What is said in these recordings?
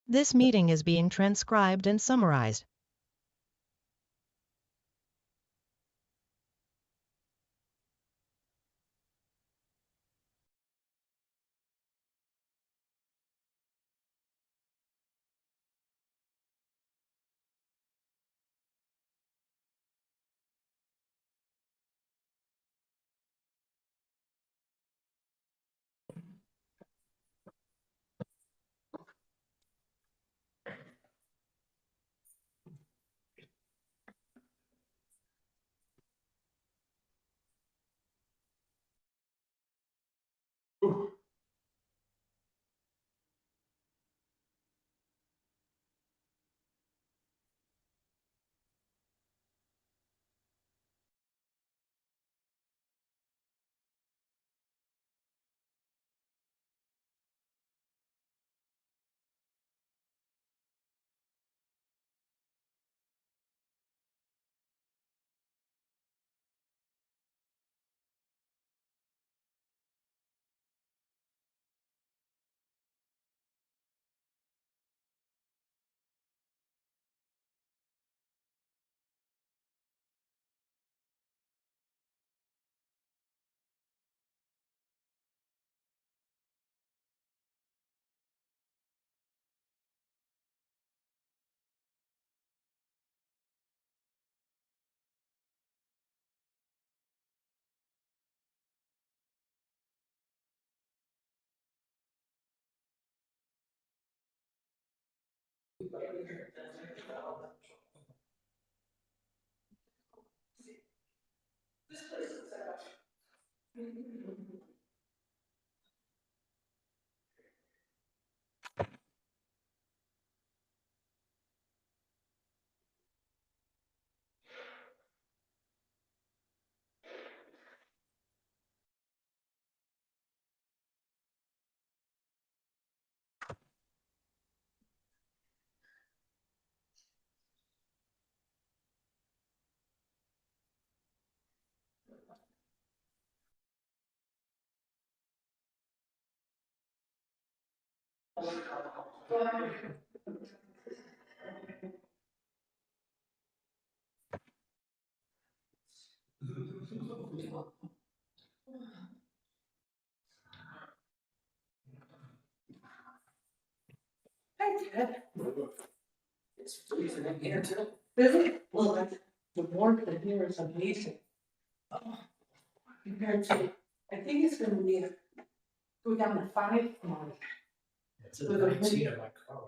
This meeting is being transcribed and summarized. Hi, Ted. It's freezing in here too. Really? Well, the warmth in here is amazing. Oh, compared to, I think it's gonna be go down to 5 tomorrow. It's a 19 in my car.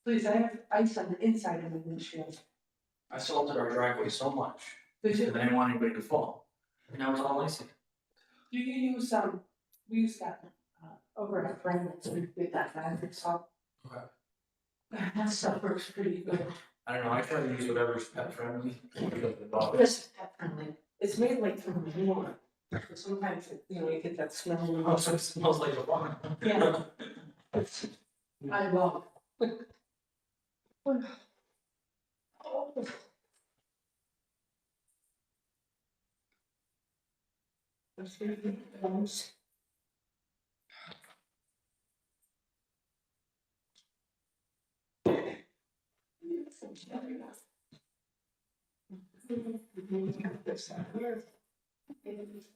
Please, I have ice on the inside of the windshield. I salted our driveway so much, Did because you, I didn't want anybody to fall. And now it's all icy. do you use, we use that, over at Brandon's, we did that fabric salt. Okay. That stuff works pretty good. I don't know, I try to use whatever's pet friendly. This is pet friendly. It's made like from wood. Sometimes, you get that smell. Oh, so it smells like a barn. Yeah. I love.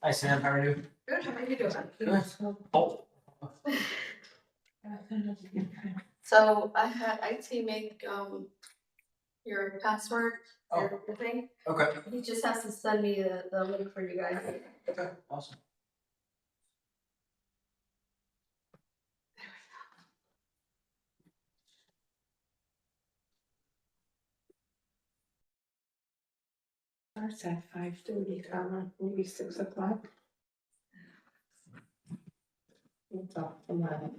Hi Sam, how are you? Good, how are you doing? Oh. So I had IT make your password, your thing. Okay. He just has to send me the link for you guys. Okay, awesome. Starts at 5:30, maybe 6 o'clock. We'll talk tomorrow.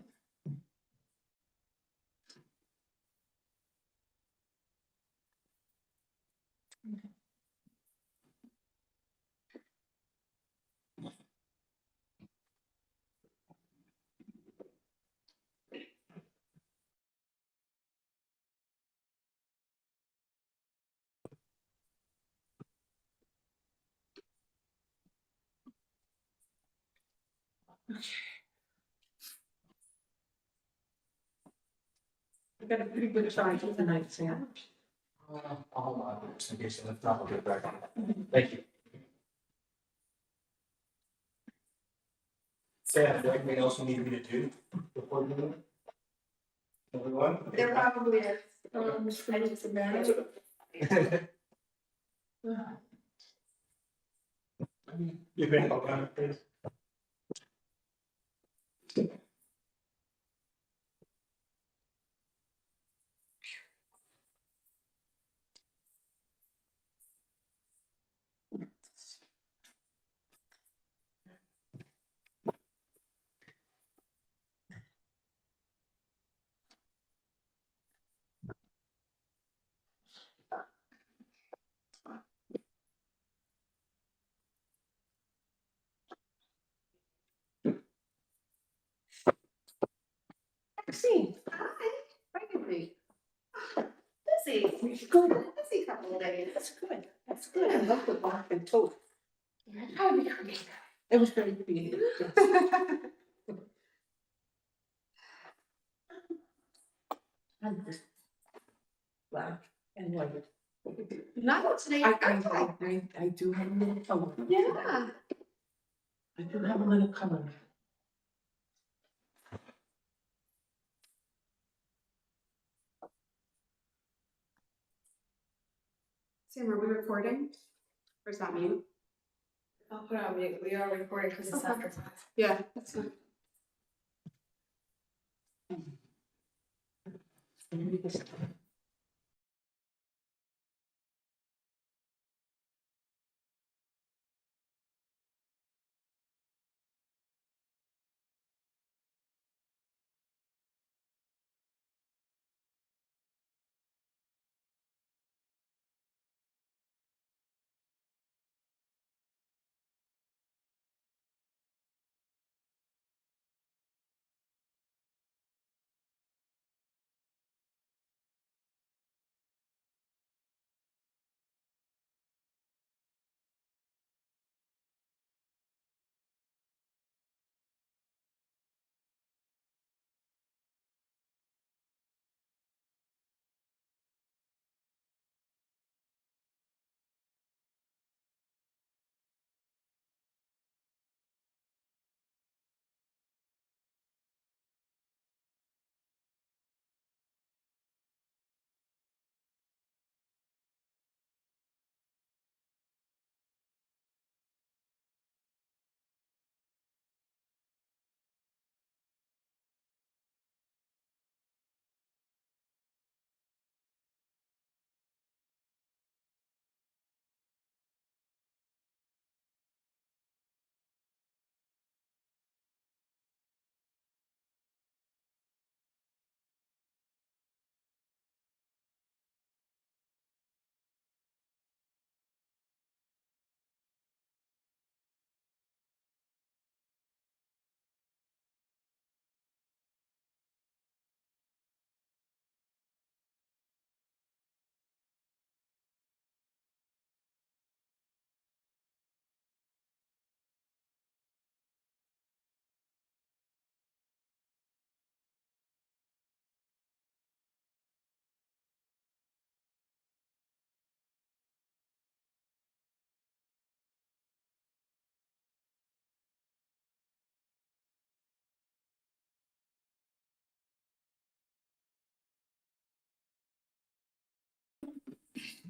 I got a pretty good charge tonight, Sam. Hold on, just in case it's not, I'll get back. Thank you. Sam, is there anything else you need me to do before you leave? Everyone? There probably is. I need some marriage. You can help out, please. Maxine, Hi, finally. busy. It's good. Busy couple of days. That's good. That's good. I love the bark and toast. How we creative. It was very creative. Yes. I'm just black and white. Not today. I do have a little color. Yeah. I do have a little color. Sam, are we recording? Or is that mute? I'll put it on mute. We are recording because it's after 5. Yeah, that's fine.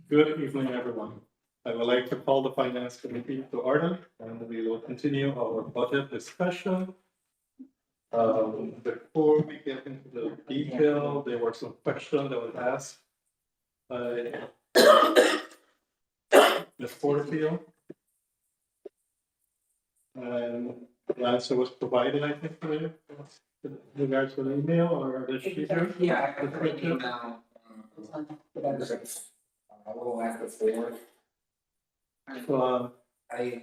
Good evening, everyone. I would like to call the Finance Committee to order, and we will continue our budget discussion. Before we get into the detail, there were some questions that was asked by Ms. Porterfield. And the answer was provided, I think, for you, in regards to the email or the sheet here. Yeah, I put an email. A little after 4. So, I,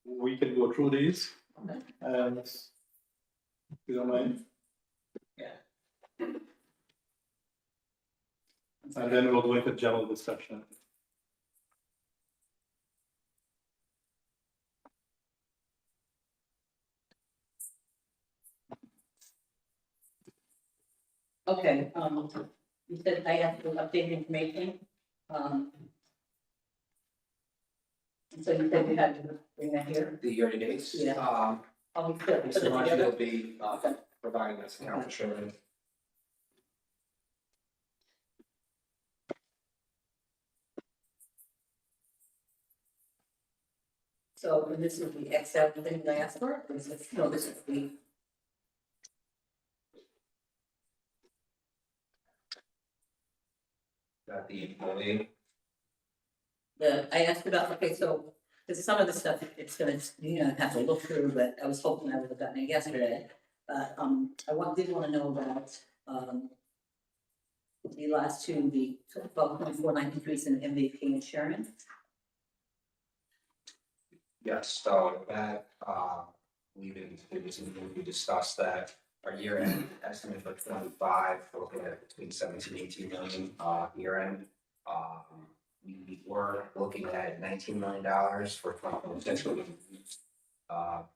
we can go through these, and if you don't mind. Yeah. And then we'll go into general discussion. Okay, you said I asked for updated information, so you said you had to bring that here. The year to dates. Yeah. I'll be put it Mr. Marshall together. will be providing us account assurance. So and this is the Excel thing I asked for, or is this, no, this is the, That the employee. I asked about, okay, so, because some of the stuff, it's gonna, have to look through, but I was hoping I would have gotten it yesterday. But, did want to know about, the last two, the 12.49 increase in MVP insurance. Yes, so that, we discussed that our year end estimate for 25, we're looking at between 17, 18 million, year end. We were looking at $19 million for 2026.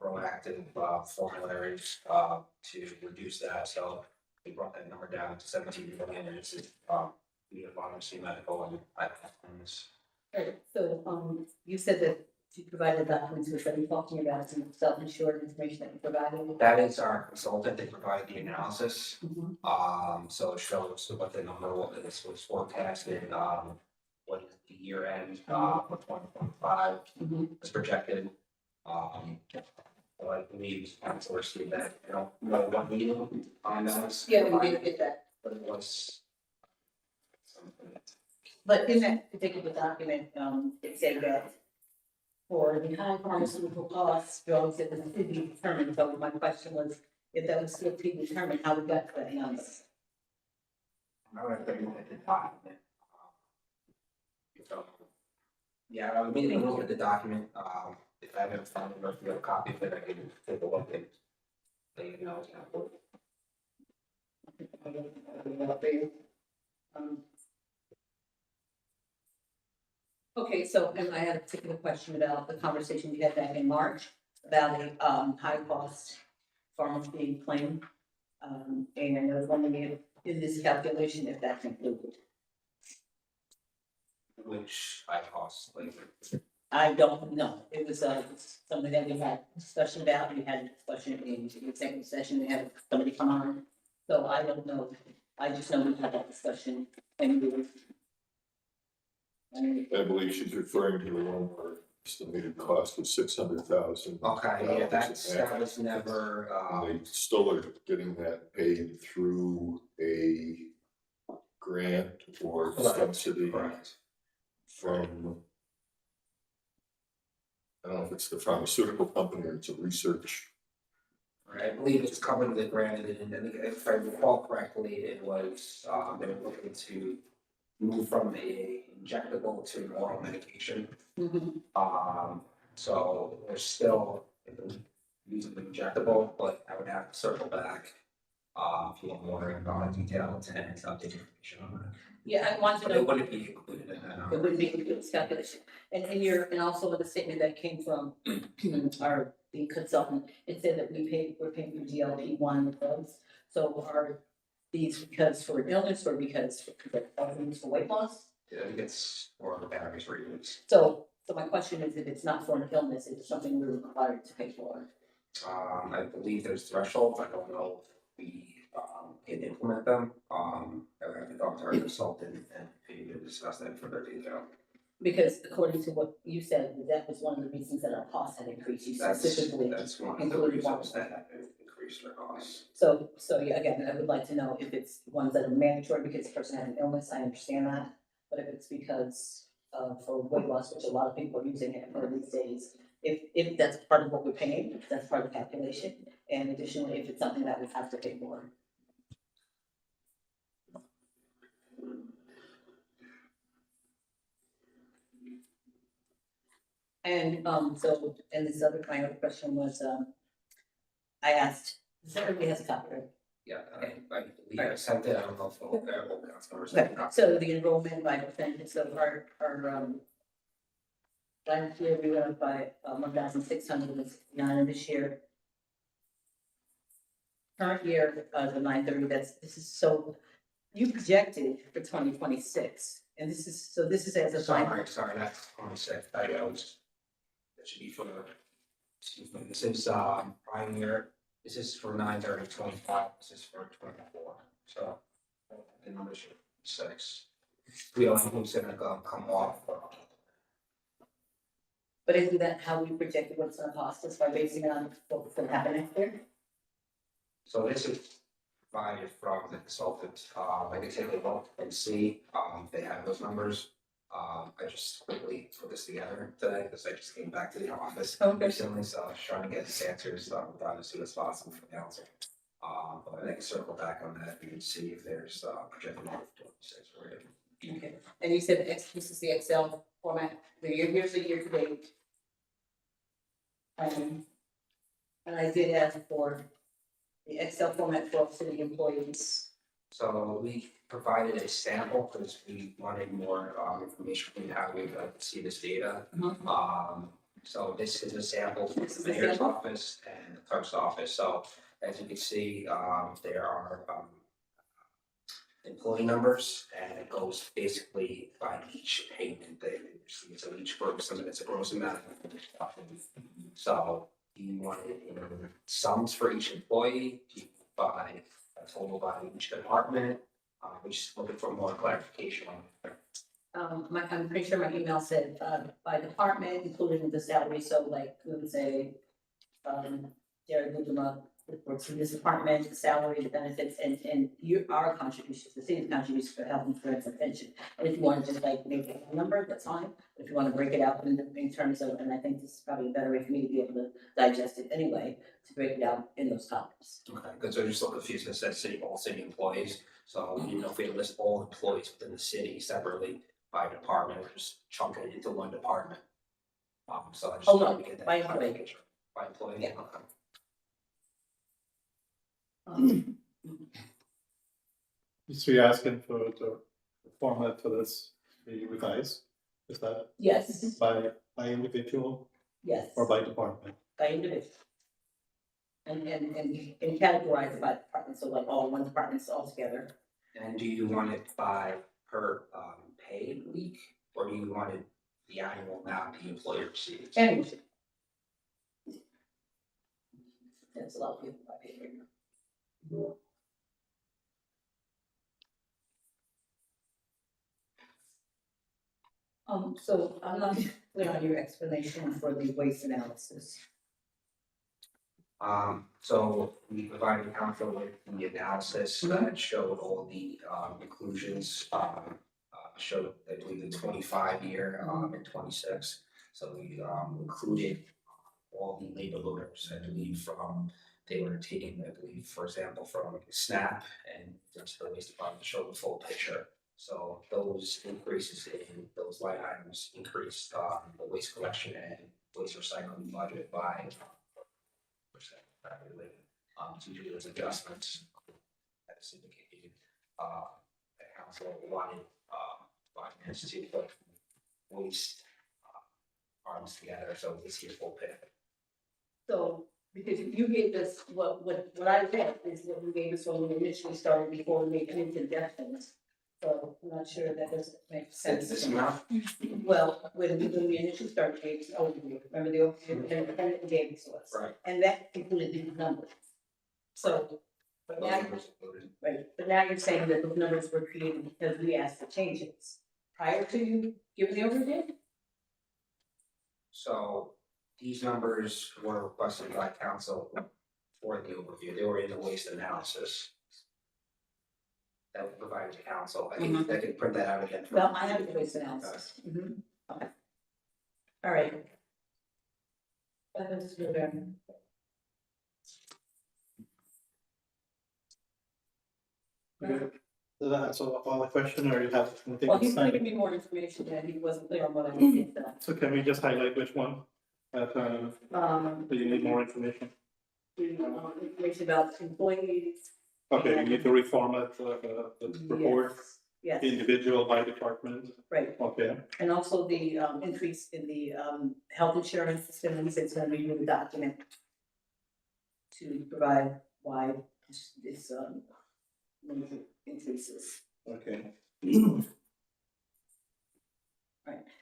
Proactive, formulas, to reduce that, so we brought that number down to 17 million, and this is, we have obviously medical and I this. Right, so, you said that you provided documents, which are you talking about some self-insured information that you provided? That is our consultant, they provided the analysis, Mhm. so it shows what the number was forecasted, what is the year end, for 2025 Mhm. is projected. Well, I believe council received that, I don't know what meeting on that. Yeah, we did get that, But it was. Something. but in that particular document, it said that for the high pharmaceutical costs, drugs that was to be determined, so my question was, if that was still to be determined, how we got to that number? I would have been at the document. So, yeah, I would maybe look at the document, if I haven't found it, or if you have a copy of it, I can take a look and. Let you know. Okay, so, and I had a particular question about the conversation we had back in March about a, high cost pharmacy claim. And I was wondering if, in this calculation, if that's included. Which I cost, like, I don't know, it was, something that we had discussion about, we had a discussion in the executive session, we had somebody come on. So I don't know, I just know we had that discussion, and we were. I believe she's referring to the one where estimated cost was 600,000. okay, yeah, that was never, They still are getting that paid through a grant or subsidy correct. from, I don't know if it's the pharmaceutical company or it's a research. Right, I believe it's covered the granted, and then if I recall correctly, it was, they were looking to move from a injectable to an oral medication. So they're still using the injectable, but I would have to circle back. If you want more details and updated information on that. Yeah, I want to But know. it wouldn't be included in that. It would be this calculation, and and also with the statement that came from the consultant, it said that we're paying for GLP-1 drugs. So are these because for illness or because for weight loss? Yeah, I think it's for batteries for use. So my question is, if it's not for an illness, it's something we're required to pay for. I believe there's thresholds, I don't know if we, can implement them, I would have to talk to our consultant and maybe discuss that in further detail. Because according to what you said, that was one of the reasons that our costs had increased. You specifically That's one of the included one. reasons that have increased our costs. So yeah, again, I would like to know if it's ones that are mandatory because the person had an illness, I understand that. But if it's because for weight loss, which a lot of people are using it for these days, if that's part of what we're paying, if that's part of the calculation, and additionally, if it's something that we have to pay for. And so, and this other, my other question was, I asked, everybody has a copy, right? Yeah, I believe I sent it, I don't know if it'll, Okay, so the enrollment by percentage, so our, last year we went up by 1,669, and this year current year, the 930, this is so, you projected for 2026, and this is as a final. Sorry, that's 26, I was. That should be for, excuse me, this is, prime year, this is for 9/30/25. This is for 24, so. The number should be 6. We don't know who's gonna come off. But isn't that how we projected what's gonna cost us by basing it on what's gonna happen next year? So this is provided from the consultant, I can take a look and see, if they have those numbers. I just quickly put this together today, because I just came back to the office Okay. recently, so I was trying to get these answers, done as soon as possible for council. But I can circle back on that, and see if there's, projected number 26 for you. Okay, and you said this is the Excel format, here's the year to date. And I did ask for the Excel format for city employees. So we provided a sample because we wanted more information on how we see this data. So this is a sample from This is the the mayor's sample? office and the clerk's office. So as you can see, there are employee numbers, and it goes basically by each payment they receive. So each gross, it's a gross amount. So you wanted sums for each employee, by a total by each department. We're just looking for more clarification on it. I'm pretty sure my email said, by department, including the salary, so like, we would say, Jared Lugema reports to this department, the salary, the benefits, and our contributions, the city's contributions for health insurance and pension. And if you want to just like make a number, that's fine. If you want to break it out in terms of, and I think this is probably a better way for me to be able to digest it anyway, to break it out in those columns. Okay, because they're just a little confused, it says city, all city employees. So, you know, if we list all employees within the city separately by department, we're just chunking it into one department. So I just. Oh, no, wanted to get that by employee. clarification. By employee, Yeah. okay. So you're asking for the format for this to be revised? Is that Yes, by individual yes, or by department? by individual. And categorize it by department, so like all one department's all together. And do you want it by per paid week, or do you want it the annual amount the employer receives? And that's a lot of people by paper. So I'm not clear on your explanation for the waste analysis. So we provided council with the analysis that showed all the inclusions, showed, I believe, the 25-year and 26. So we included all the labor loaders, I believe, from, they were taking, I believe, for example, from SNAP and into the waste department to show the full picture. So those increases in those line items increased the waste collection and waste recycling budget by percent. To do those adjustments, as indicated, the council wanted finance to put waste arms together, so we see a full picture. So, because you gave us, what I read is what you gave us when we initially started before we made any suggestions. So I'm not sure that doesn't make sense. This amount, Well, when we initially started, gave us overview, remember the overview, and gave it to us. right? And that included these numbers. So, but Those now, numbers included. right, but now you're saying that those numbers were created because we asked for changes. Prior to you giving the overview? So these numbers were requested by council for the overview. They were in the waste analysis that was provided to council. I think they could print that out again. Well, I have the waste analysis. Okay. All right. That is good. Okay. Does that answer all the question, or you have anything? Well, he's gonna to give me more information that he wasn't clear on what I needed. So can we just highlight which one? That, do you need more information? Information about employees. Okay, we need to reformat the report, Yes, individual by department. right. Okay, And also the increase in the health insurance system, he said it's gonna review the document to provide why this, major increases. Okay,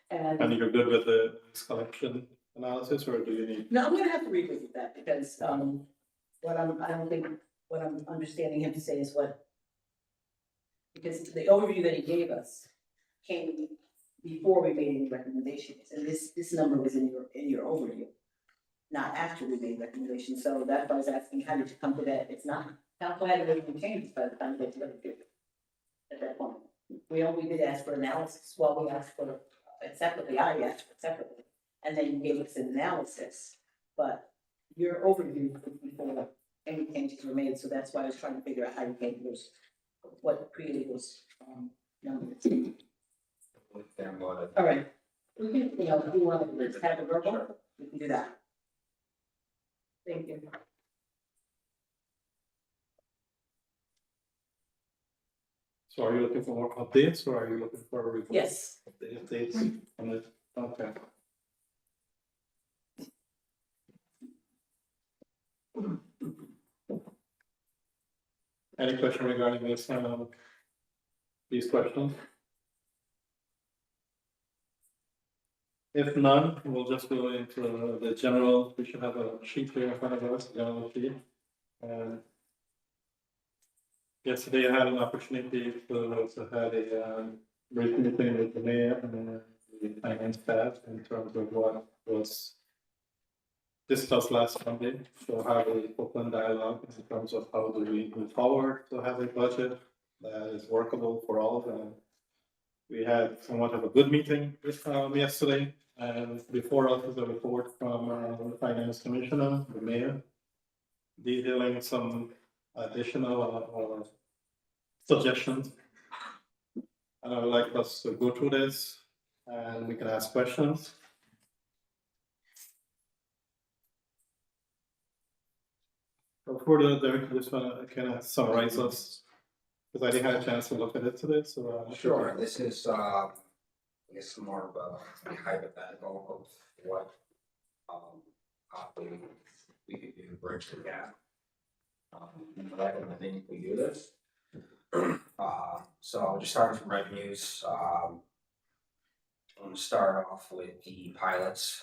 and And, you're good with the collection analysis, or do you need? no, I'm gonna have to revisit that because, I don't think, what I'm understanding him to say is what. Because the overview that he gave us came before we made any recommendations, and this number was in your overview. Not after we made recommendations, so that's why I was asking, how did you come to that? It's not, council hadn't made any changes by the time they did it at that point. We did ask for analysis, well, we asked for it separately, I asked for it separately, and then you gave us an analysis. But your overview was before any changes were made, so that's why I was trying to figure out how you came to those, what created those, numbers. All right, we can, if you want to have a verbal, we can do that. Thank you. So are you looking for more updates, or are you looking for a report? Yes. The updates on it, okay. Any question regarding this, these questions? If none, we'll just go into the general, we should have a sheet here in front of us, general sheet. And yesterday I had an opportunity to have a brief meeting with the mayor and the finance staff in terms of what was discussed last Monday. So have an open dialogue in terms of how do we move forward to have a budget that is workable for all of them. We had somewhat of a good meeting yesterday, and before us is a report from the finance commissioner, the mayor, detailing some additional suggestions. And I would like us to go through this, and we can ask questions. Before Derek, just want to kind of summarize us, because I didn't have a chance to look at it today, so. Sure, this is, I guess more of a hypothetical of what, we could do to bridge the gap. I think we do this. So just starting from revenues, I'm gonna start off with the pilots.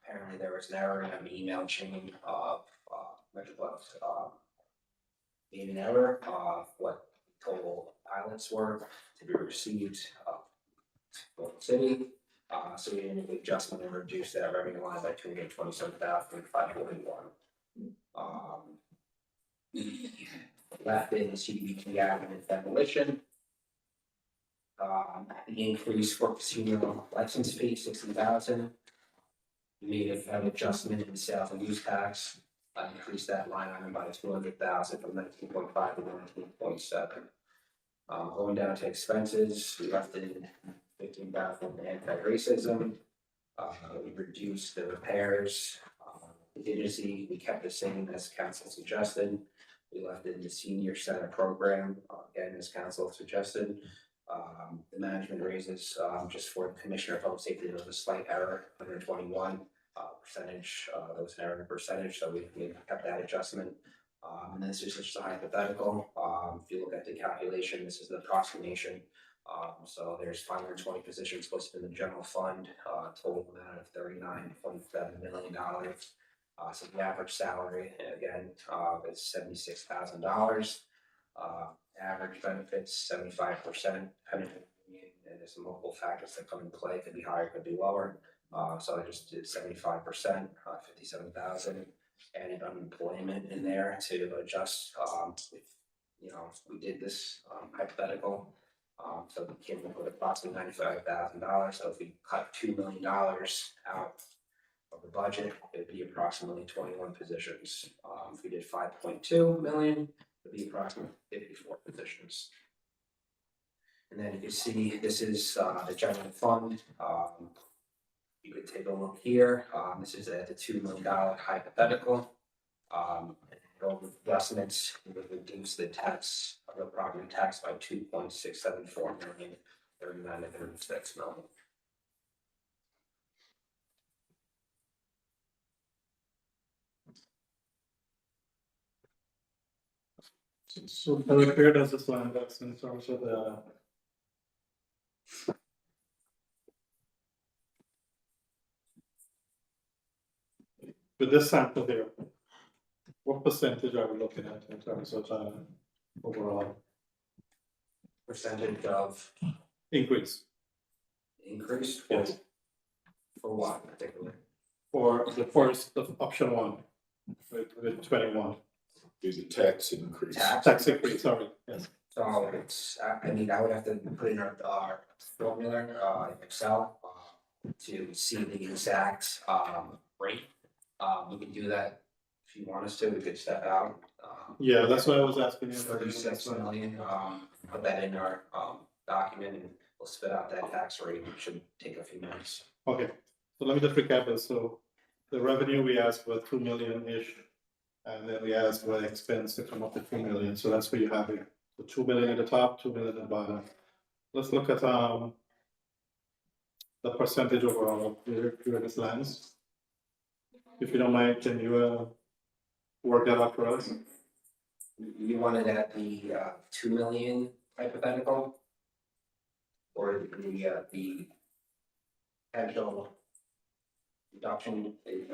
Apparently there was an error in an email chain of, Metroplex, being an error of what total pilots were to be received, for the city. So we made an adjustment and reduced that revenue line by $227,541. Left in CDBG admin and demolition. The increase for casino license fee, $60,000. We made an adjustment in sales and use tax. I increased that line item by $200,000 from 19.5 to 19.7. Going down to expenses, we left in $15,000 in anti-racism. We reduced the repairs, contingency, we kept the same as council suggested. We left in the senior center program, again, as council suggested. The management raises, just for the commissioner of public safety, there was a slight error, 121 percentage, there was an error in percentage, so we kept that adjustment. And this is just a hypothetical. If you look at the calculation, this is the approximation. So there's 520 positions listed in the general fund, total amount of $39.7 million. So the average salary, again, is $76,000. Average benefits, 75%, and there's some multiple factors that come into play, could be higher, could be lower. So I just did 75%, 57,000, added unemployment in there to adjust, we did this hypothetical. So we came up with approximately $95,000. So if we cut $2 million out of the budget, it'd be approximately 21 positions. If we did 5.2 million, it'd be approximately 54 positions. And then you can see this is the general fund. You could take a look here. This is at the $2 million hypothetical. Adjustments would reduce the tax, the property tax by 2.674 million, 39 to 36 million. So where does this land us in terms of the? With this sample here, what percentage are we looking at in terms of overall Percentage of increase? increase Yes. for what particularly? For the first, the option one, with 21, There's a tax increase. tax increase, sorry, yes. So it's, I mean, I would have to put in our formula, in Excel, to see the exact, rate. We can do that if you want us to, we could step out. Yeah, that's what I was asking you. 36 million, put that in our, document and we'll spit out that tax rate, it should take a few minutes. Okay, so let me just recap this, so the revenue we asked for 2 million-ish. And then we asked for expense to come up to 3 million, so that's where you have it, the 2 million at the top, 2 million at the bottom. Let's look at the percentage overall where this lands. If you don't mind, can you work that out for us? You wanted at the, 2 million hypothetical? Or the potential reduction in,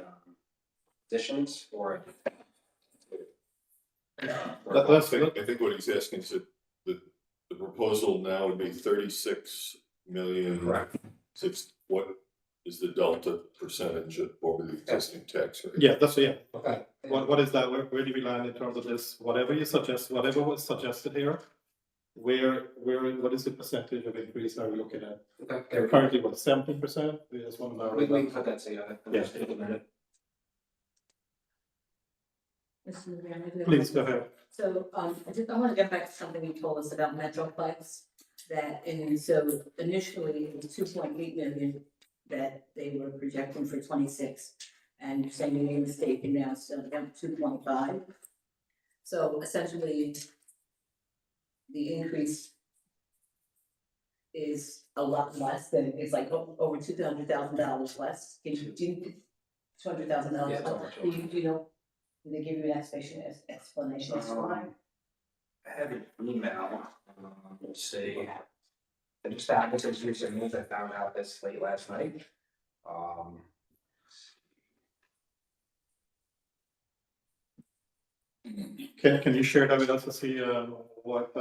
positions, or? That's I think what he's asking is that the proposal now would be 36 million. Correct. What is the delta percentage over the existing tax rate? Yeah, that's, yeah. Okay. What is that? Where do we land in terms of this? Whatever you suggest, whatever was suggested here, what is the percentage of increase are we looking at? Okay. Currently, what, 17%? We just want to narrow We it down. can put that together. Yeah. Just take a minute. Mr. Mayor, I do have Please, one- go ahead. So, I want to get back to something you told us about Metroplex. So initially it was 2.8 million that they were projecting for 26. And you're saying you made a mistake and now it's down to 2.5. So essentially, the increase is a lot less than, it's like over $200,000 less. Do you, $200,000 Yeah, it's less? over Do you know, did they give you an explanation as to why? I have an email, let's see. I just happened to recent news, I found out this late last night. Can you share that with us to see what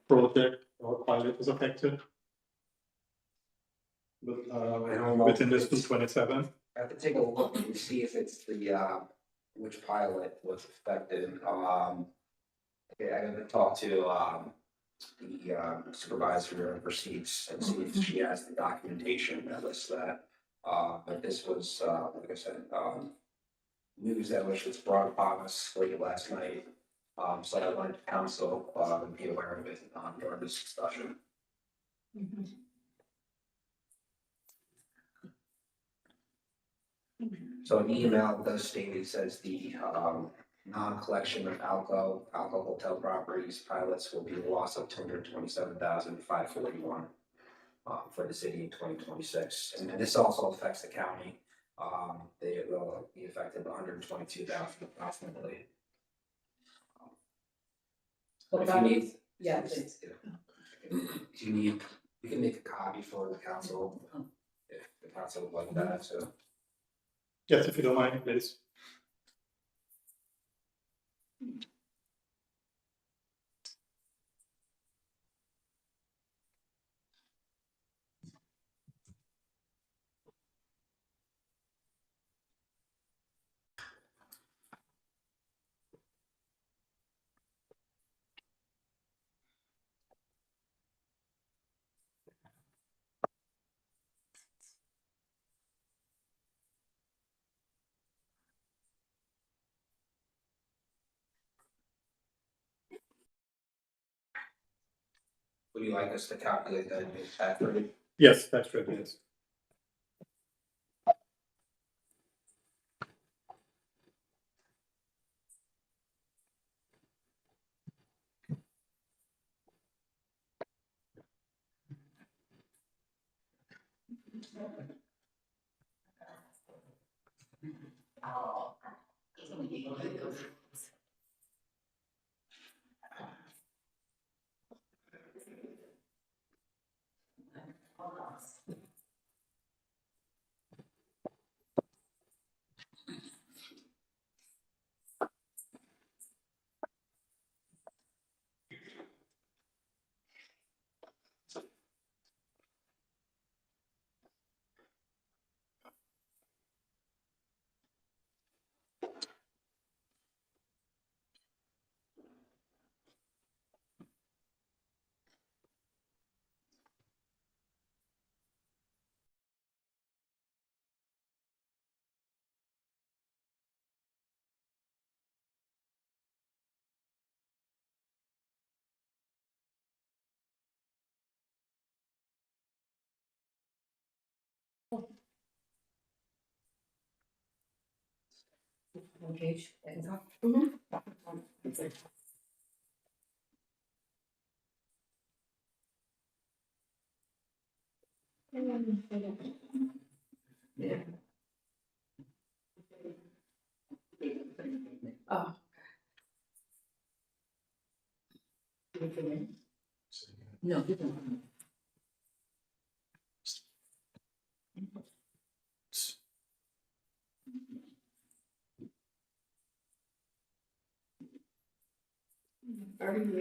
project or pilot is affected? Within this 227? I have to take a look and see if it's the, which pilot was affected, okay, I gotta talk to, the supervisor of receipts and see if she has the documentation that lists that. But this was, like I said, news that was just brought upon us late last night. So I wanted council, be aware of it, during this discussion. So an email does state, it says the, non-collection of alcohol hotel properties pilots will be a loss of 227,541 for the city in 2026, and this also affects the county. They will be affected 122,000 approximately. What If you about, need, yeah, please. do you need, we can make a copy for the council if the council would like that, so. Yes, if you don't mind, please. Would you like us to calculate that accurately? Yes, that's right, yes. Page, is that? Yeah. Oh. No. Are you?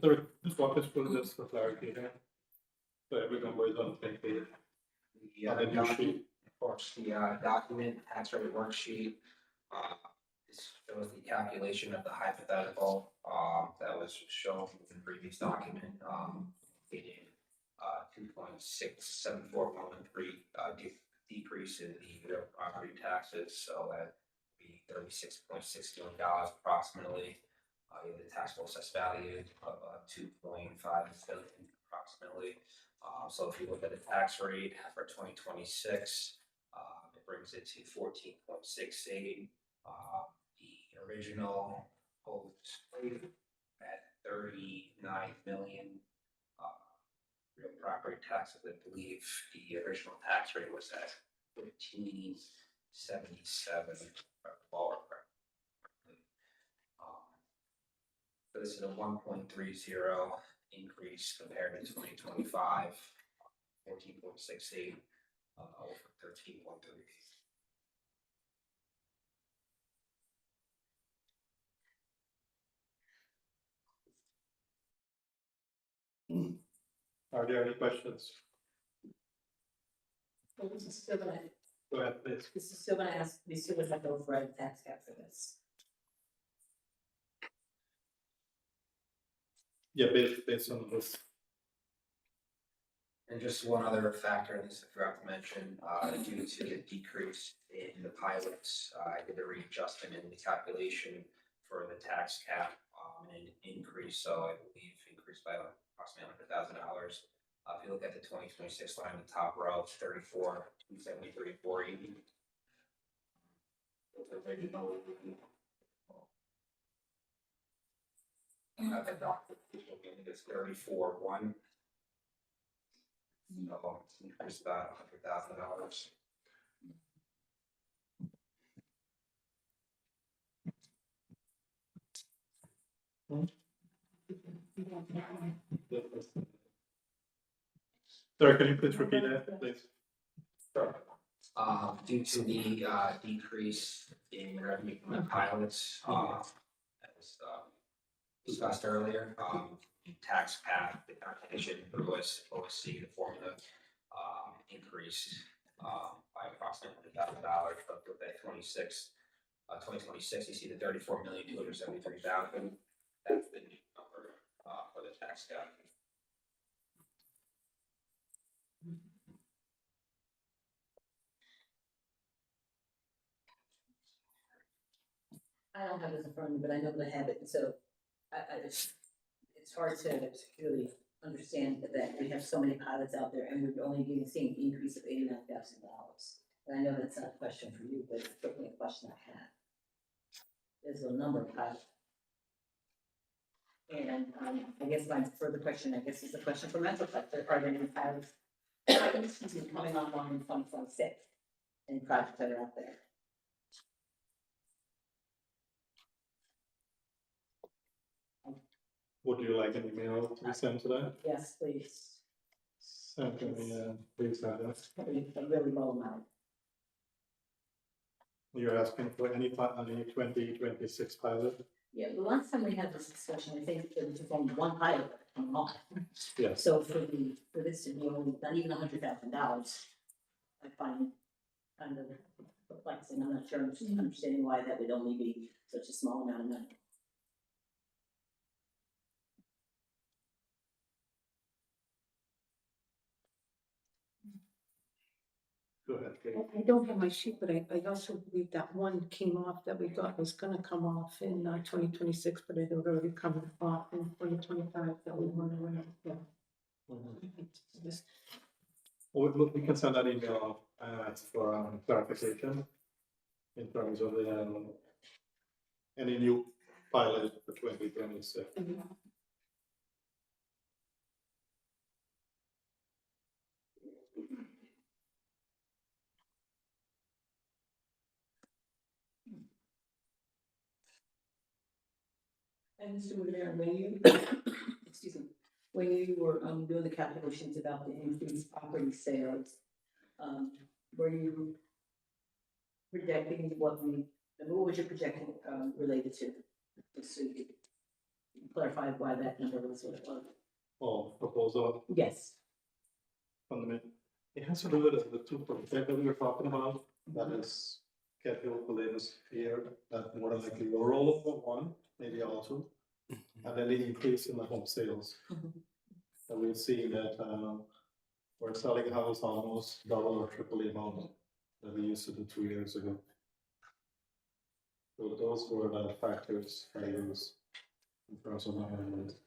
Sorry, just walk us through this for clarity here. So every number is on the same page. The On the new document, sheet. of course, the document, tax rate worksheet. This shows the calculation of the hypothetical, that was shown in the previous document, dated, 2.674113, decrease in the real property taxes, so that be $36.6 million approximately. The taxable assessed value of, 2.5 billion approximately. So if you look at the tax rate for 2026, it brings it to 14.68. The original holds at 39 million. Real property taxes, I believe the original tax rate was at 15.77. So this is a 1.30 increase compared to 2025, 14.68 over 13.3. Are there any questions? So this is still gonna, Go ahead, please. this is still gonna ask, we still would have to override the tax cap for this. Yeah, based on this. And just one other factor, this I forgot to mention, due to the decrease in the pilots, I did a readjustment in the calculation for the tax cap, and an increase, so I believe increased by approximately $100,000. If you look at the 2026 line, the top row, it's 34,273,480. The doctor, it's 34,1. So increased about $100,000. Sorry, can you please repeat that, please? Due to the decrease in revenue from the pilots, as discussed earlier, tax path, the calculation for OSC, the formula, increased by approximately $100,000, but with that 2026, you see the 34,273,000. That's the new number for the tax cap. I don't have this in front of me, but I know that I have it, so I just, it's hard to really understand that we have so many pilots out there and we're only getting seeing an increase of $89,000. And I know that's not a question for you, but it's certainly a question I have. There's a number of pilots. And I guess my further question, I guess is a question for Metroplex, are there any pilots excuse me, coming online in 2026? Any projects that are out there? Would you like an email to be sent to that? Yes, please. Send to me, please, A really low amount. You're asking for any 2026 pilot? Yeah, the last time we had this discussion, I think there was just only one pilot that came on. Yes. So for this to be only, not even $100,000, I find kind of perplexing. I'm not sure I'm just understanding why that would only be such a small amount of money. Go ahead, Kate. I don't have my sheet, but I also believe that one came off that we thought was gonna come off in 2026, but it had already come off in 2025 that we weren't aware of. Yeah. Just- We can send that email for clarification in terms of any new pilot for 2026. And Mr. Woodbury, when you, excuse me, when you were doing the calculations about the increased property sales, were you projecting what was your projection related to? clarify why that number was what it was. Oh, proposal Yes. from the mid. It has to do with the two projects that we were talking about, that is scheduled for latest year, that more than likely will roll over one, maybe all two. And then the increase in the home sales. Mhm. And we've seen that, we're selling a house almost double or triple the amount that we used to do 2 years ago. So those were the factors I use in terms of my numbers.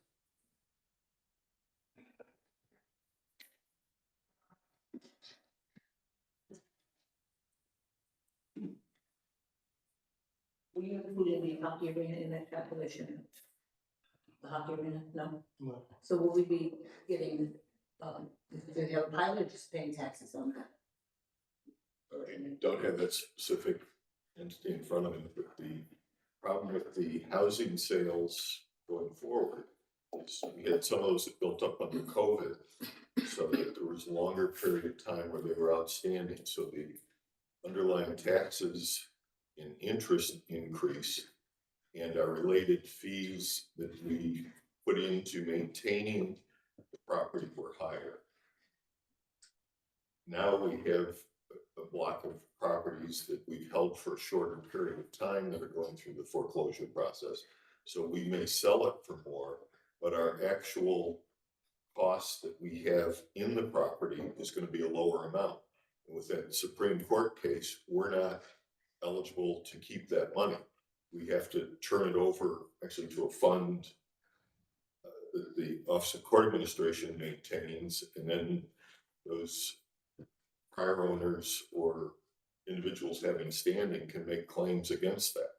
Will you include the hockey arena in that calculation? The hockey arena, no? No. So will we be getting, if they have a pilot, just paying taxes on that? I don't have that specific entity in front of me, but the problem with the housing sales going forward is we had some of those that built up under COVID, so that there was a longer period of time where they were outstanding, so the underlying taxes and interest increase and our related fees that we put into maintaining the property were higher. Now we have a block of properties that we've held for a shorter period of time that are going through the foreclosure process. So we may sell it for more, but our actual cost that we have in the property is going to be a lower amount. And with that Supreme Court case, we're not eligible to keep that money. We have to turn it over actually to a fund that the Office of Court Administration maintains, and then those prior owners or individuals having standing can make claims against that.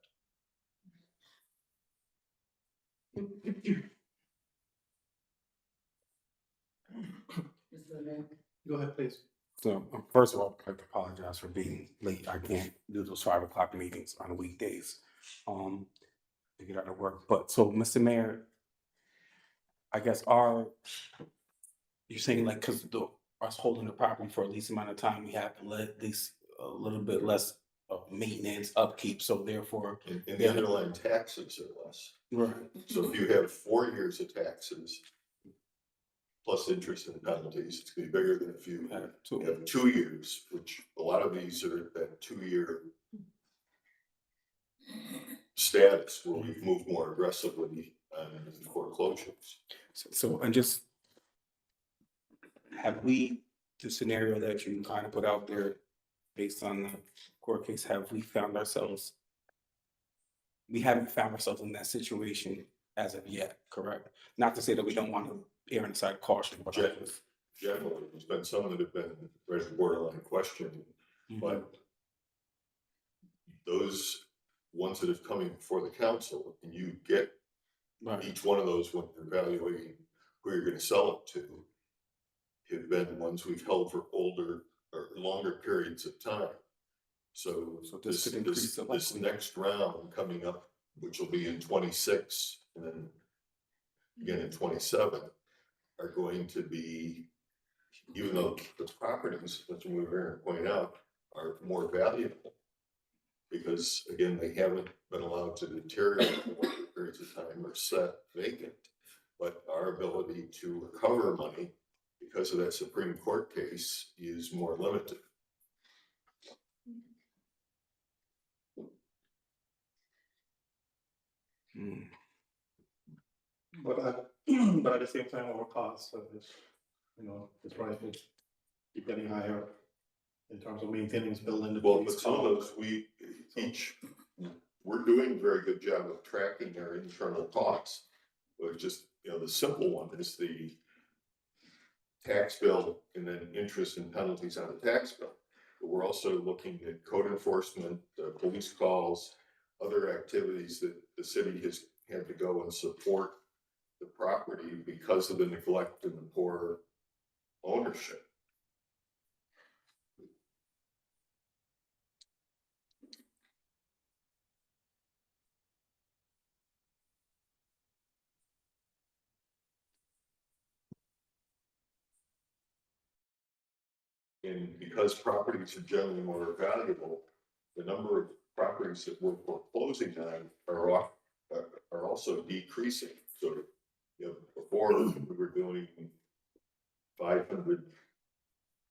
Go ahead, please. So first of all, I'd like to apologize for being late. I can't do those 5 o'clock meetings on weekdays to get out of work. But so, Mr. Mayor, I guess you're saying like because us holding the property for a least amount of time, we have to let at least a little bit less of maintenance upkeep. So therefore, And the underlying taxes are less. right. So if you have 4 years of taxes plus interest and penalties, it's gonna be bigger than if you have 2 years, which a lot of these are that 2-year status where we've moved more aggressively on foreclosures. So and just have we, the scenario that you kind of put out there based on the court case, we haven't found ourselves in that situation as of yet, correct? Not to say that we don't want to err on the side of caution, but Generally, there's been some that have been very borderline questioning, but those ones that have come before the council, and you get each one of those when you're evaluating who you're going to sell it to, have been ones we've held for older or longer periods of time. So this next round coming up, which will be in 26 and then again in 27, are going to be, even though the properties, as we were pointing out, are more valuable, because again, they haven't been allowed to deteriorate for longer periods of time or set vacant, but our ability to recover money because of that Supreme Court case is more limited. But at the same time, our costs of this, the prices keep getting higher in terms of maintaining this building. Well, but some of those, we're doing a very good job of tracking our internal costs. But just, the simple one is the tax bill and then interest and penalties on the tax bill. But we're also looking at code enforcement, police calls, other activities that the city has had to go and support the property because of the neglect and the poor ownership. And because properties are generally more valuable, the number of properties that we're foreclosing on are also decreasing. So, you know, before we were doing 500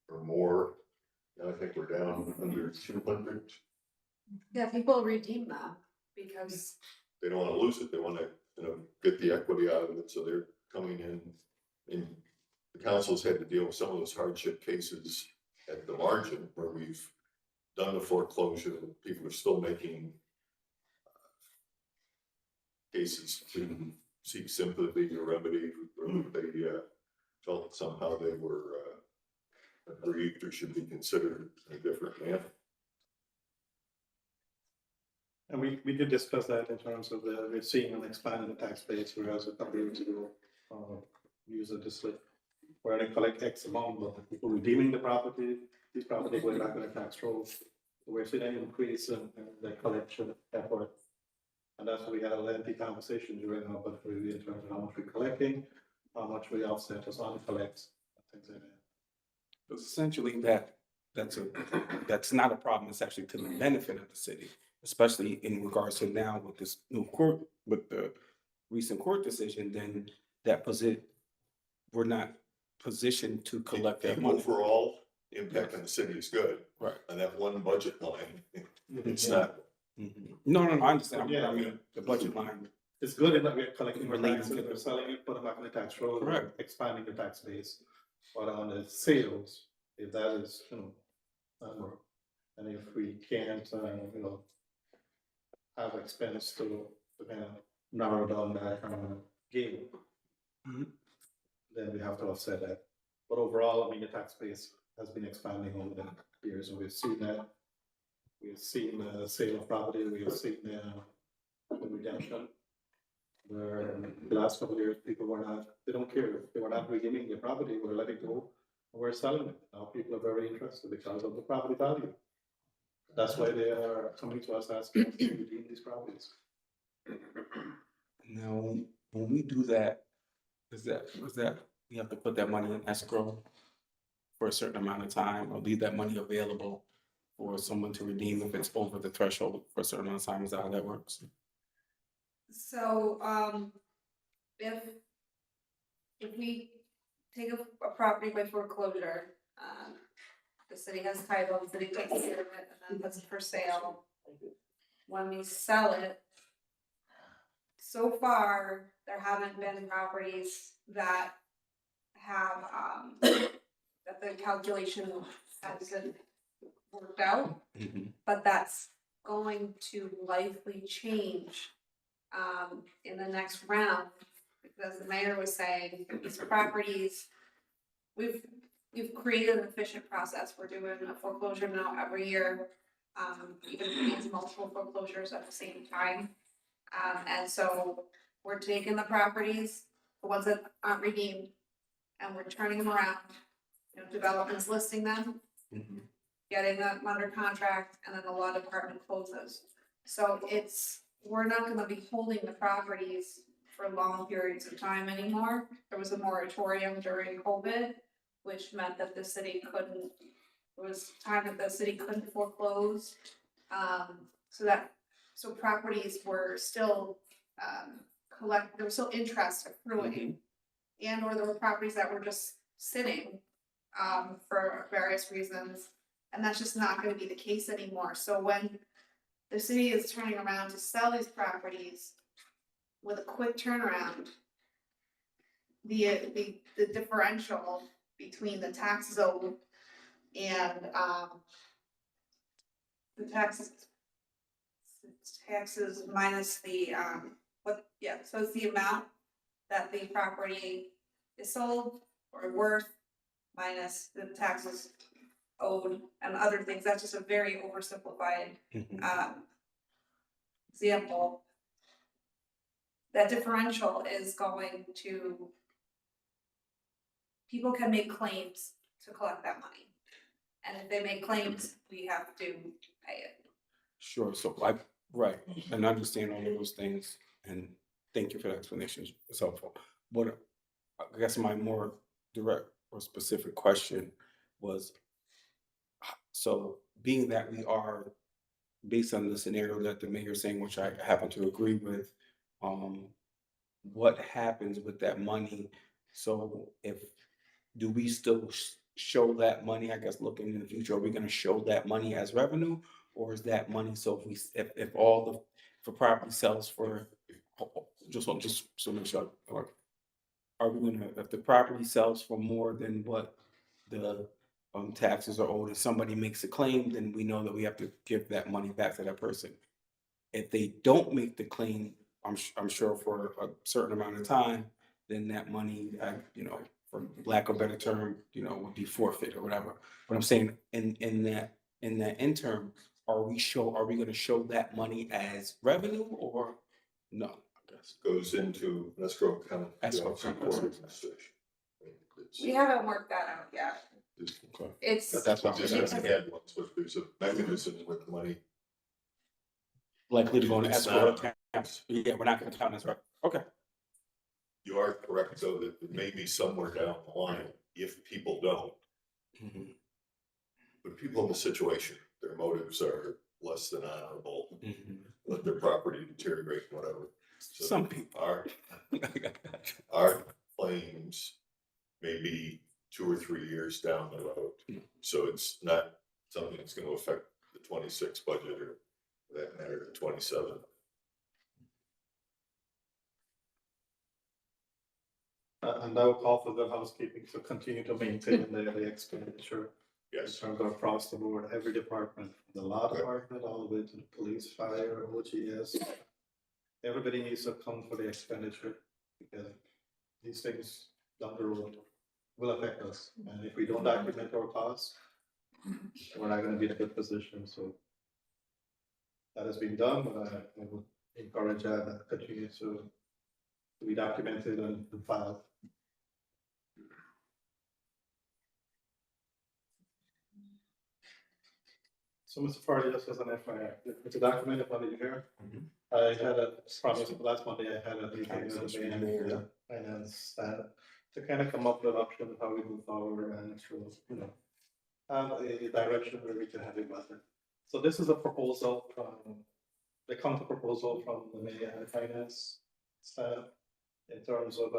or more, now I think we're down under 200. Yeah, people redeem them because They don't wanna lose it, they wanna, you know, get the equity out of it, so they're coming in. And the council's had to deal with some of those hardship cases at the margin where we've done the foreclosure, people are still making cases to seek sympathy or remedy, or they felt somehow they were aggrieved or should be considered in a different manner. And we did discuss that in terms of we're seeing an expanding the tax base, whereas a couple of years ago, user just like, where they collect X amount, but the people redeeming the property, these property going back on the tax roll. We're seeing an increase in the collection effort. And that's why we had a lengthy conversation during our budget review in terms of how much we're collecting, how much we offset us on collects, things like that. But essentially, that's not a problem. It's actually to the benefit of the city, especially in regards to now with this new court, with the recent court decision. Then that we're not positioned to collect that The money. overall impact on the city is good. Right. And that one budget line, it's not. No, I understand. Yeah. I mean, the budget line. It's good in that we're collecting Related taxes, to the- we're selling it, putting it back on the tax roll, Correct. expanding the tax base. But on the sales, if that is, not work, and if we can't, have expense to kind of narrow down that gain, Mhm. then we have to offset that. But overall, I mean, the tax base has been expanding over the years, and we've seen that. We've seen the sale of property, we have seen the redemption. Where the last couple of years, people they don't care, if they were not redeeming their property, we're letting go, and we're selling it. Now people are very interested because of the property value. That's why they are coming to us asking us to redeem these properties. Now, when we do that, is that we have to put that money in escrow for a certain amount of time, or leave that money available for someone to redeem if it's over the threshold for a certain amount of time? Is that how that works? so, if we take a property by foreclosure, the city has title, the city takes care of it, and then puts it for sale. When we sell it, so far, there haven't been properties that have, that the calculation hasn't worked out, but that's going to likely change in the next round, because the mayor was saying, these properties, we've created an efficient process. We're doing a foreclosure now every year, even these multiple foreclosures at the same time. And so we're taking the properties, the ones that aren't redeemed, and we're turning them around. Development's listing them, getting them under contract, and then the law department closes. So we're not gonna be holding the properties for long periods of time anymore. There was a moratorium during COVID, which meant that the city couldn't, there was time that the city couldn't foreclose. So properties were still, there was still interest accruing. And or there were properties that were just sitting, for various reasons. And that's just not gonna be the case anymore. So when the city is turning around to sell these properties with a quick turnaround, the differential between the tax owed and the taxes minus the so it's the amount that the property is sold or worth minus the taxes owed and other things. That's just a very oversimplified example. That differential is going to, people can make claims to collect that money. And if they make claims, we have to pay it. Sure. So right, and I understand all of those things, and thank you for the explanation. It's helpful. But I guess my more direct or specific question was, so being that we are, based on the scenario that the mayor is saying, which I happen to agree with, what happens with that money? So do we still show that money, I guess, looking in the future, are we gonna show that money as revenue? Or is that money, so if all the, if a property sells for, just so make sure, or are we gonna, if the property sells for more than what the taxes are owed, if somebody makes a claim, then we know that we have to give that money back to that person. If they don't make the claim, I'm sure for a certain amount of time, then that money, for lack of a better term, would be forfeit or whatever. But I'm saying in that interim, are we gonna show that money as revenue or no? I guess. Goes into an escrow account. Escrow goes account, to that's court it. administration. It's- We haven't worked that out yet. it's- Okay. It's. That's what I'm Just saying. as a head once, but there's a mechanism with the money. Likely to go into It's escrow not- account. Yeah, we're not gonna count as revenue. Okay. You are correct, though, that it may be somewhere down the line if people don't. Mhm, But people in the situation, their motives are less than honorable, mhm. let their property deteriorate, whatever. So Some people. Our claims may be 2 or 3 years down the road. So it's not something that's gonna affect the 26 budget or for that matter, the 27. And I will call for the housekeeping to continue to maintain the expenditure. In Yes, terms of across the board, every department, from the law department, all the way to the police, fire, OGS. Everybody needs to come for the expenditure, because these things down the road will affect us. And if we don't document our costs, we're not gonna be in a good position, so. That has been done, but I would encourage that continue to be documented and filed. So, Mr. Farley, just as an FYI, it's a documented money here. Mhm. I had a promise last Monday, I had a meeting with the mayor and Mayor. the finance staff to kind of come up with options how we move forward and to, have a direction where we can have it better. So this is a proposal from, the counter proposal from the mayor and finance staff in terms of,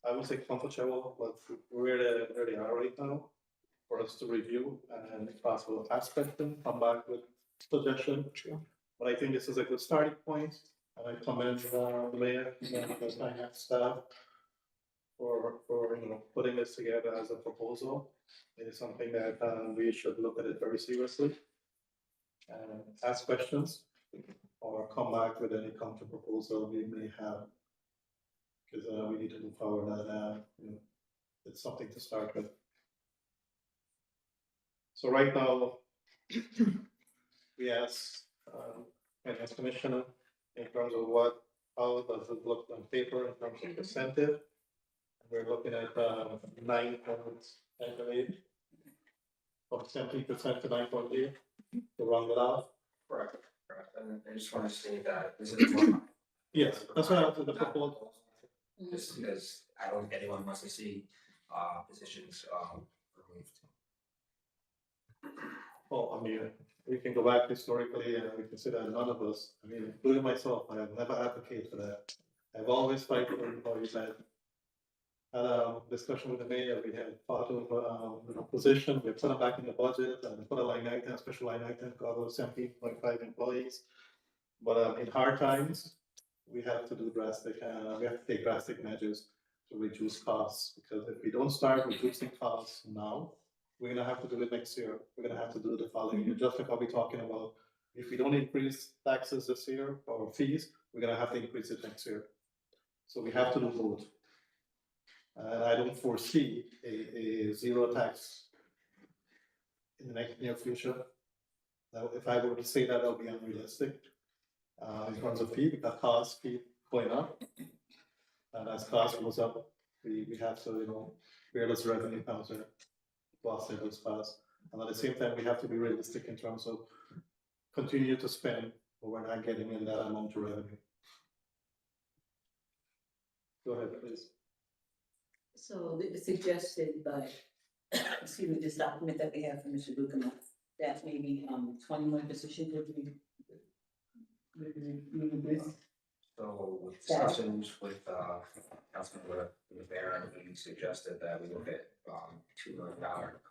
I would say comfortable, but where they are right now for us to review and if possible ask questions, come back with suggestion. But I think this is a good starting point, and I commend the mayor and the finance staff for putting this together as a proposal. It is something that we should look at it very seriously and ask questions or come back with any counter proposal we may have. Because we need to move forward and it's something to start with. So right now, we ask, finance commissioner in terms of how does it look on paper in terms of percentage? We're looking at 9.8, from 17% to 9.8, to round it off. Correct. And I just want to say that this is one. Yes, that's what I was in the proposal. Just because I don't think anyone wants to see, positions, removed. Well, I mean, we can go back historically and we can say that none of us, I mean, including myself, I have never advocated for that. I've always fight for employees. I had a discussion with the mayor, we had thought of a position, we put it back in the budget and put a line item, special line item, got those 17.5 employees. But in hard times, we have to do we have to take drastic measures to reduce costs, because if we don't start reducing costs now, we're gonna have to do it next year. We're gonna have to do it the following year, just like how we're talking about. If we don't increase taxes this year or fees, we're gonna have to increase it next year. So we have to do both. And I don't foresee a zero tax in the near future. Now, if I were to say that, that'll be unrealistic. In terms of fee, because costs keep going up. And as cost goes up, we have to, bear those revenue comes in, offset those costs. And at the same time, we have to be realistic in terms of continue to spend, but we're not getting in that amount of revenue. Go ahead, please. So it was suggested by, excuse me, this document that we have from Mr. Buchanan, that maybe 21 positions would be this? So with discussions with Councilman Rivera, he suggested that we look at $2 million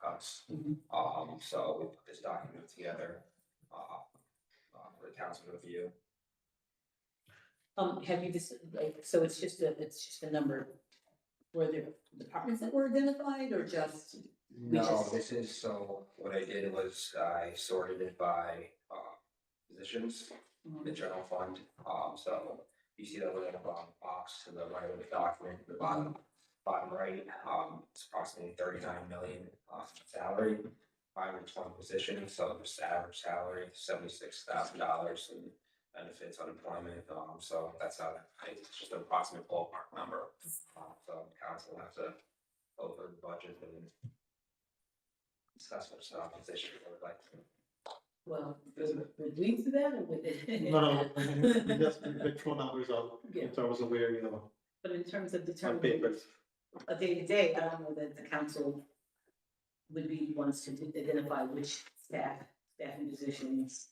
cuts. So we put this document together for the council review. Have you just, like, so it's just a number, were there departments that were identified or just? No, this is, so what I did was I sorted it by positions, the general fund. So you see that little box to the right of the document, the bottom right, it's approximately 39 million salary, 520 positions, so just average salary, $76,000 and benefits, unemployment, so that's how, it's just an approximate ballpark number. So council will have to go over the budget and discuss what's position would like. Well, would we do that or would it? No, I mean, we just throw numbers out Yeah. in terms of where, you know, But in terms of on determining papers. a day-to-day, I don't know that the council would be ones to identify which staffing positions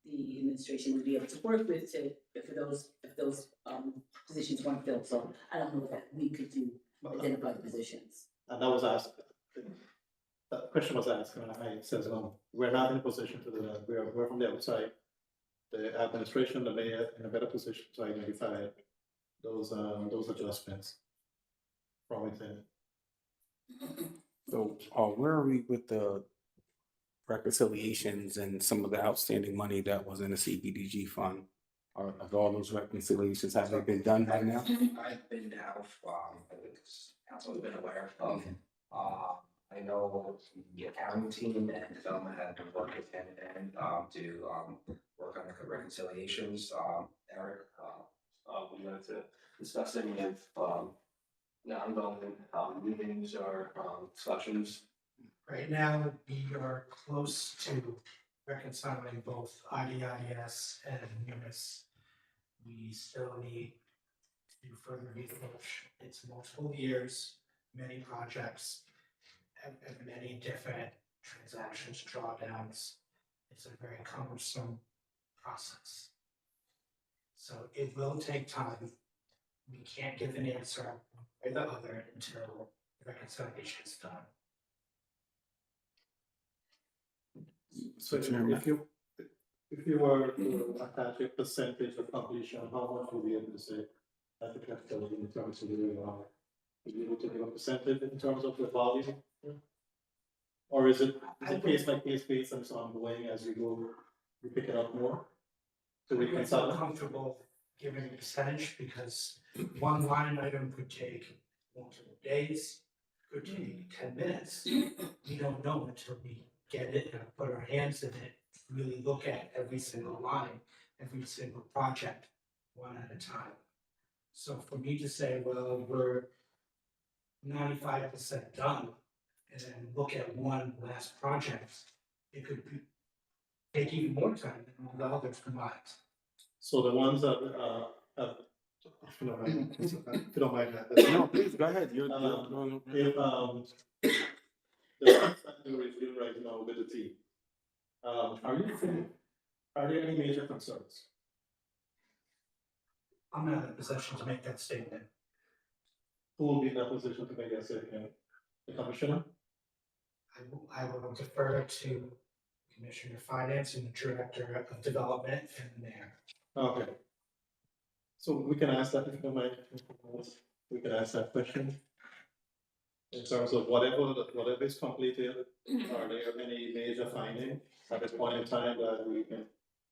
the administration would be able to work with to, if those positions weren't filled. So I don't know that we could do identify the positions. And that was asked, that question was asked, and I says, we're not in a position to do that. We're from the outside. The administration, the mayor, in a better position to identify those adjustments from within. So, where are we with the reconciliations and some of the outstanding money that was in the CBDG fund? Of all those reconciliations, have they been done by now? I've been out, I think council has been aware of. I know the accounting team and development have been working hand in hand to work on the reconciliations. Eric, we wanted to discuss any of the ongoing meetings or discussions. Right now, we are close to reconciling both IDIS and MUNIS. We still need to do further research. It's multiple years, many projects, and many different transactions, drawdowns. It's a very cumbersome process. So it will take time. We can't give an answer one way or the other until the reconciliation is done. So if you were to attach a percentage of completion, how much would you be able to say? I think that's in terms of the, would you be able to give a percentage in terms of the volume? Or is it case by case based and so ongoing as you go, you pick it up more? So we can I'm start. comfortable giving a percentage because one line item could take multiple days, could take 10 minutes. We don't know until we get it and put our hands in it, really look at every single line, every single project, one at a time. So for me to say, well, we're 95% done, and then look at one last project, it could take even more time than all the others combined. So the ones that, if you don't mind that. No, please, go ahead. You're If, the things that you're reviewing right now with the team, are there any major concerns? I'm not in a position to make that statement. Who will be in that position to make that statement? The commissioner? I will defer to Commissioner of Finance and the Director of Development and the Mayor. Okay. So we can ask that if you don't mind, we can ask that question. In terms of whatever is completed, are there any major findings at this point in time that we can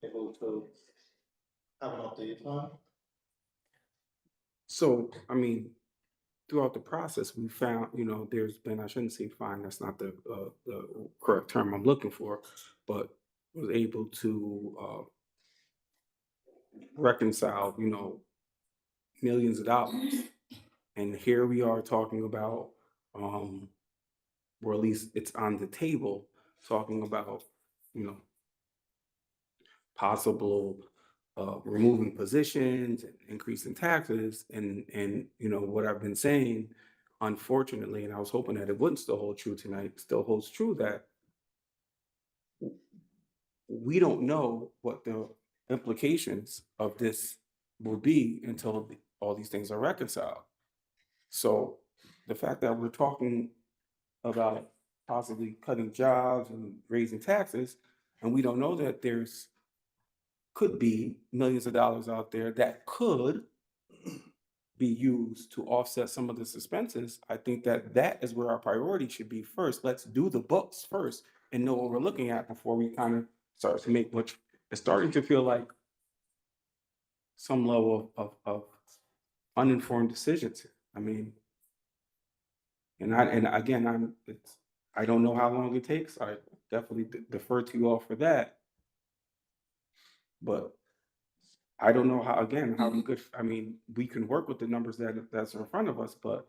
able to have an update on? So, I mean, throughout the process, we found, there's been, I shouldn't say fine, that's not the correct term I'm looking for, but was able to reconcile, millions of dollars. And here we are talking about, or at least it's on the table, talking about, possible removing positions and increasing taxes and what I've been saying, unfortunately, and I was hoping that it wouldn't still hold true tonight, still holds true that we don't know what the implications of this will be until all these things are reconciled. So the fact that we're talking about possibly cutting jobs and raising taxes, and we don't know that there's could be millions of dollars out there that could be used to offset some of the expenses. I think that that is where our priority should be first. Let's do the books first and know what we're looking at before we kind of start to make, which is starting to feel like some level of uninformed decisions here. I mean, and again, I don't know how long it takes. I definitely defer to you all for that. But I don't know how, again, how we could, I mean, we can work with the numbers that's in front of us, but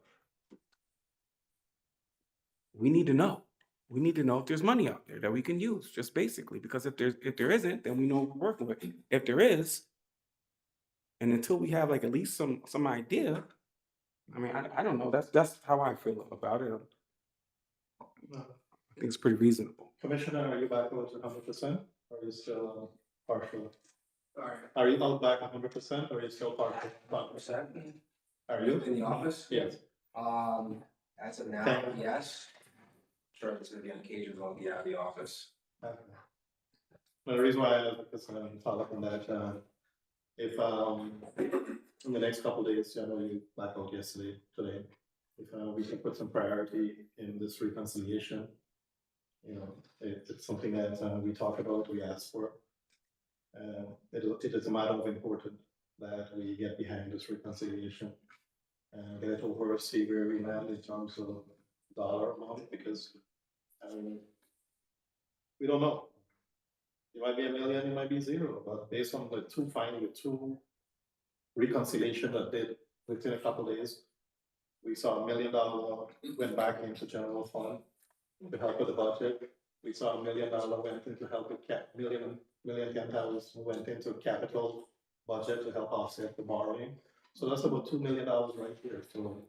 we need to know. We need to know if there's money out there that we can use, just basically, because if there isn't, then we know what we're working with. If there is, and until we have like at least some idea, I mean, I don't know. That's how I feel about it. I think it's pretty reasonable. Commissioner, are you back over to 100%, or are you still partial? Sorry. Are you all back 100%, or are you still partial? 100%. Are you In the office? Yes. As of now, Okay. yes. Sure, there's gonna be an occasion when I'll be out of the office. Okay. The reason why I was follow up on that, if in the next couple of days, I know you back out yesterday, today, if we can put some priority in this reconciliation, you know, it's something that we talk about, we ask for. It is a matter of importance that we get behind this reconciliation and get it over, see where we land in terms of dollar amount, because I mean, we don't know. It might be $1 million, it might be zero, but based on the two reconciliation that did within a couple of days, we saw $1 million went back into general fund to help with the budget. We saw $1 million went into help with million 10,000 went into capital budget to help offset the borrowing. So that's about $2 million right here. So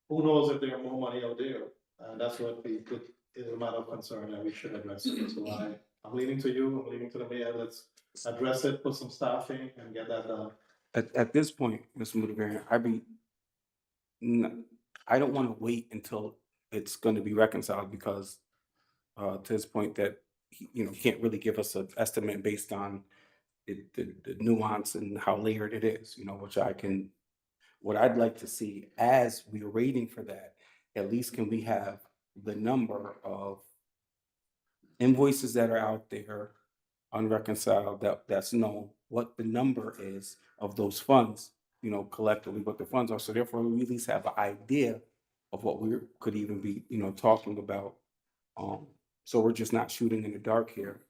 who knows if there are more money out there? And that's what is a matter of concern that we should address it. So I'm leaning to you, I'm leaning to the mayor. Let's address it, put some staffing and get that done. At this point, Mr. Mudavarian, I don't want to wait until it's going to be reconciled because to this point that he can't really give us an estimate based on the nuance and how layered it is, which what I'd like to see as we're waiting for that, at least can we have the number of invoices that are out there unreconciled that's known, what the number is of those funds, collectively what the funds are. So therefore we at least have an idea of what we could even be, talking about. So we're just not shooting in the dark here.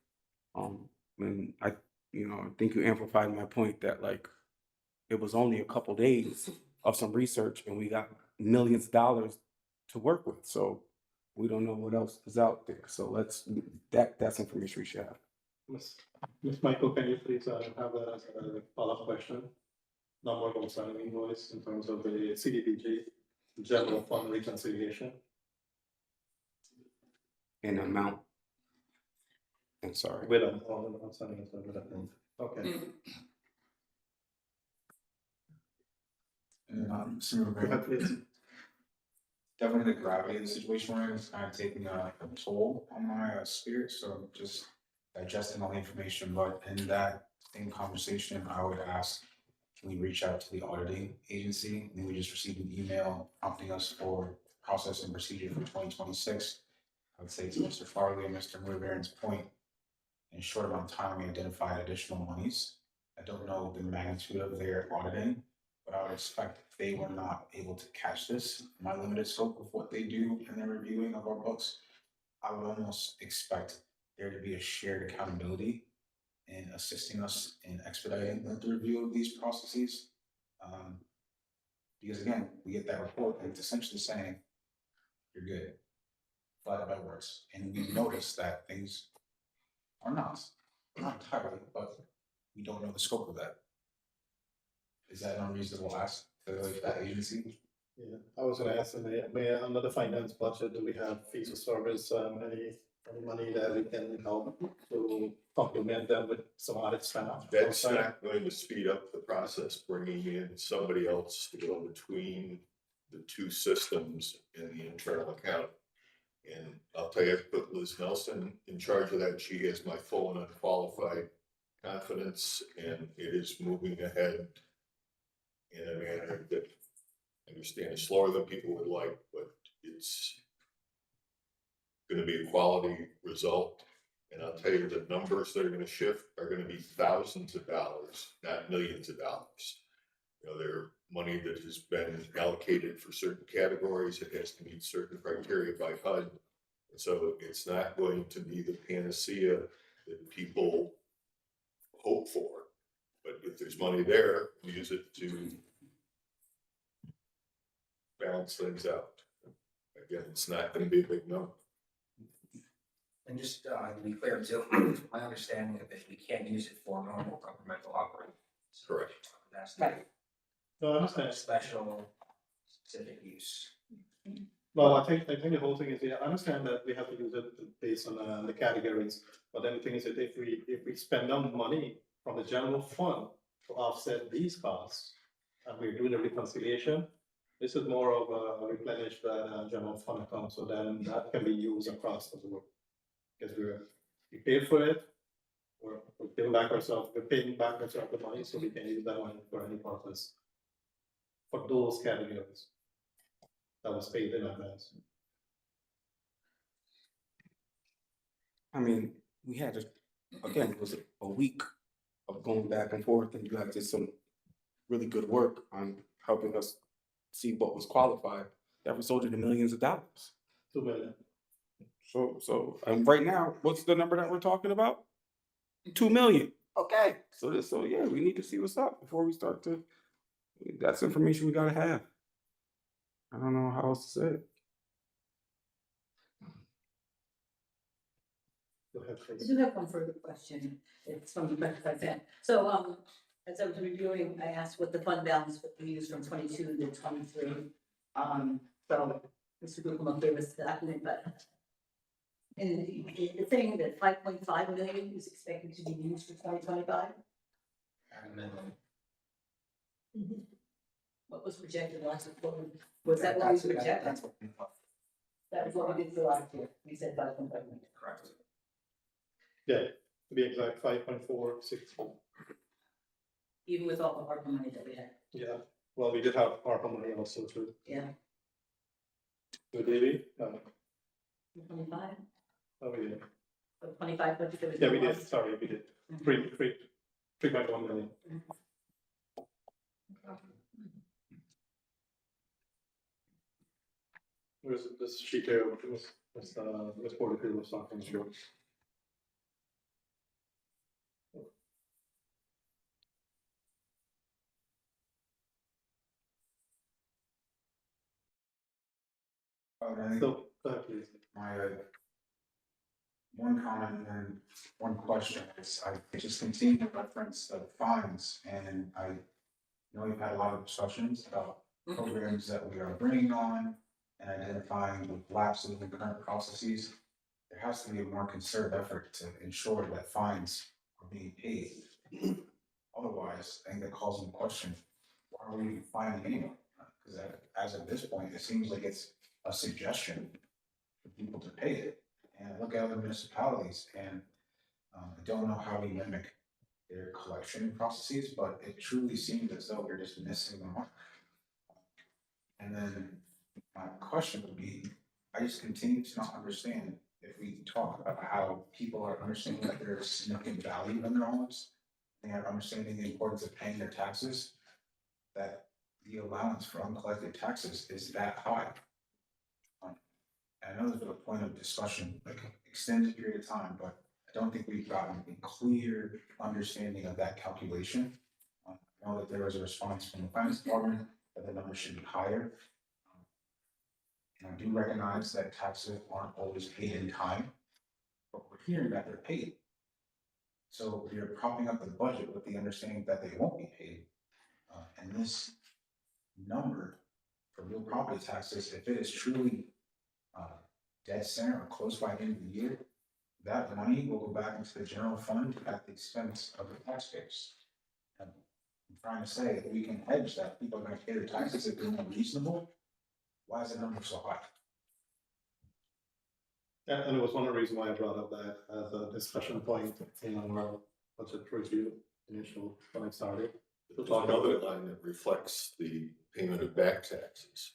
And I think you amplified my point that like it was only a couple days of some research and we got millions of dollars to work with. So we don't know what else is out there. So that's information we should have. Ms. Michael, can you please have a follow-up question? Number of outstanding invoice in terms of the CDBG general fund reconciliation. In amount. I'm sorry. With all the outstanding. Okay. Go ahead, please. Definitely the gravity of the situation we're in is kind of taking a toll on my spirit, so just digesting all the information, but in that same conversation, I would ask, can we reach out to the auditing agency? And we just received an email prompting us for process and procedure for 2026. I would say to Mr. Farley and Mr. Mudavarian's point, in short amount of time, we identified additional monies. I don't know the magnitude of their auditing, but I would expect if they were not able to catch this, in my limited scope of what they do in their reviewing of our books, I would almost expect there to be a shared accountability in assisting us in expediting the review of these processes. Because again, we get that report and it's essentially saying, you're good, flat by words. And we notice that things are not entirely, but we don't know the scope of that. Is that an unreasonable ask to that agency? Yeah, I was gonna ask, may under the finance budget, do we have fees of service, any any money that we can help to complement them with some added staff. That's outside. not going to speed up the process, bringing in somebody else to go between the two systems in the internal account. And I'll tell you, I put Liz Nelson in charge of that. She has my full and unqualified confidence, and it is moving ahead in a manner that I understand is slower than people would like, but it's gonna be a quality result. And I'll tell you, the numbers that are gonna shift are gonna be thousands of dollars, not millions of dollars. You know, they're money that has been allocated for certain categories. It has to meet certain criteria by HUD. And so it's not going to be the panacea that people hope for. But if there's money there, use it to balance things out. Again, it's not gonna be a big number. And just to be clear too, my understanding of it, we can't use it for normal governmental operations. Correct. That's Right. No, I understand. special specific use. No, I think the whole thing is, yeah, I understand that we have to use it based on the categories, but then the thing is that if we spend down money from the general fund to offset these costs, and we're doing a reconciliation, this is more of a replenish the general fund account, so then that can be used across the board. Because we paid for it, we're paying back ourselves the money, so we can use that money for any purpose. For those categories that was paid in advance. I mean, we had again, it was a week of going back and forth, and you guys did some really good work on helping us see what was qualified. That resulted in millions of dollars. 2 million. So, and right now, what's the number that we're talking about? 2 million. Okay. So yeah, we need to see what's up before we start to. That's information we gotta have. I don't know how else to say it. Go ahead, I please. do have one further question. It's from the back if I can. So, as I was reviewing, I asked what the fund balance would be used from 22 to 23. So Mr. Google gave us the document, but in the thing that 5.5 million is expected to be used for 2025. What was projected last quarter? Was that what we projected? That's what we thought. That was what we did for last year. We said 5.5 million. Correct. Yeah, to be exact, 5.46. Even with all the hard money that we had. Yeah, well, we did have ARPA money also too. Yeah. With Davey, 25? oh, we did. 25, but there was. Yeah, no we did, loss. sorry, we did. Mhm. 3.1 million. Where's this sheet here, which was 42 or something, sure. So, please. My one comment and one question is, I just continue to reference the fines, and I know we've had a lot of discussions about programs that we are bringing on and identifying the lapses in current processes. There has to be a more concerted effort to ensure that fines are being paid. Otherwise, I think that calls into question, why are we fining anyone? Because as of this point, it seems like it's a suggestion for people to pay it. And I look at other municipalities, and I don't know how we mimic their collection processes, but it truly seems as though we're just missing the mark. And then my question would be, I just continue to not understand if we talk about how people are understanding that there's significant value in their homes, they are understanding the importance of paying their taxes, that the allowance for uncollected taxes is that high. I know there's been a point of discussion, like an extended period of time, but I don't think we've gotten a clear understanding of that calculation. I know that there was a response from the finance department that the number should be higher. And I do recognize that taxes aren't always paid in time, but we're hearing that they're paid. So you're propping up the budget with the understanding that they won't be paid. And this number for real property taxes, if it is truly dead center or close by the end of the year, that money will go back into the general fund at the expense of the taxpayers. And I'm trying to say, if we can hedge that people are gonna pay their taxes if they're unreasonable, why is the number so high? And it was one of the reasons why I brought up that as a discussion point in our budget review initial when I started. To There's talk about another it. line that reflects the payment of back taxes.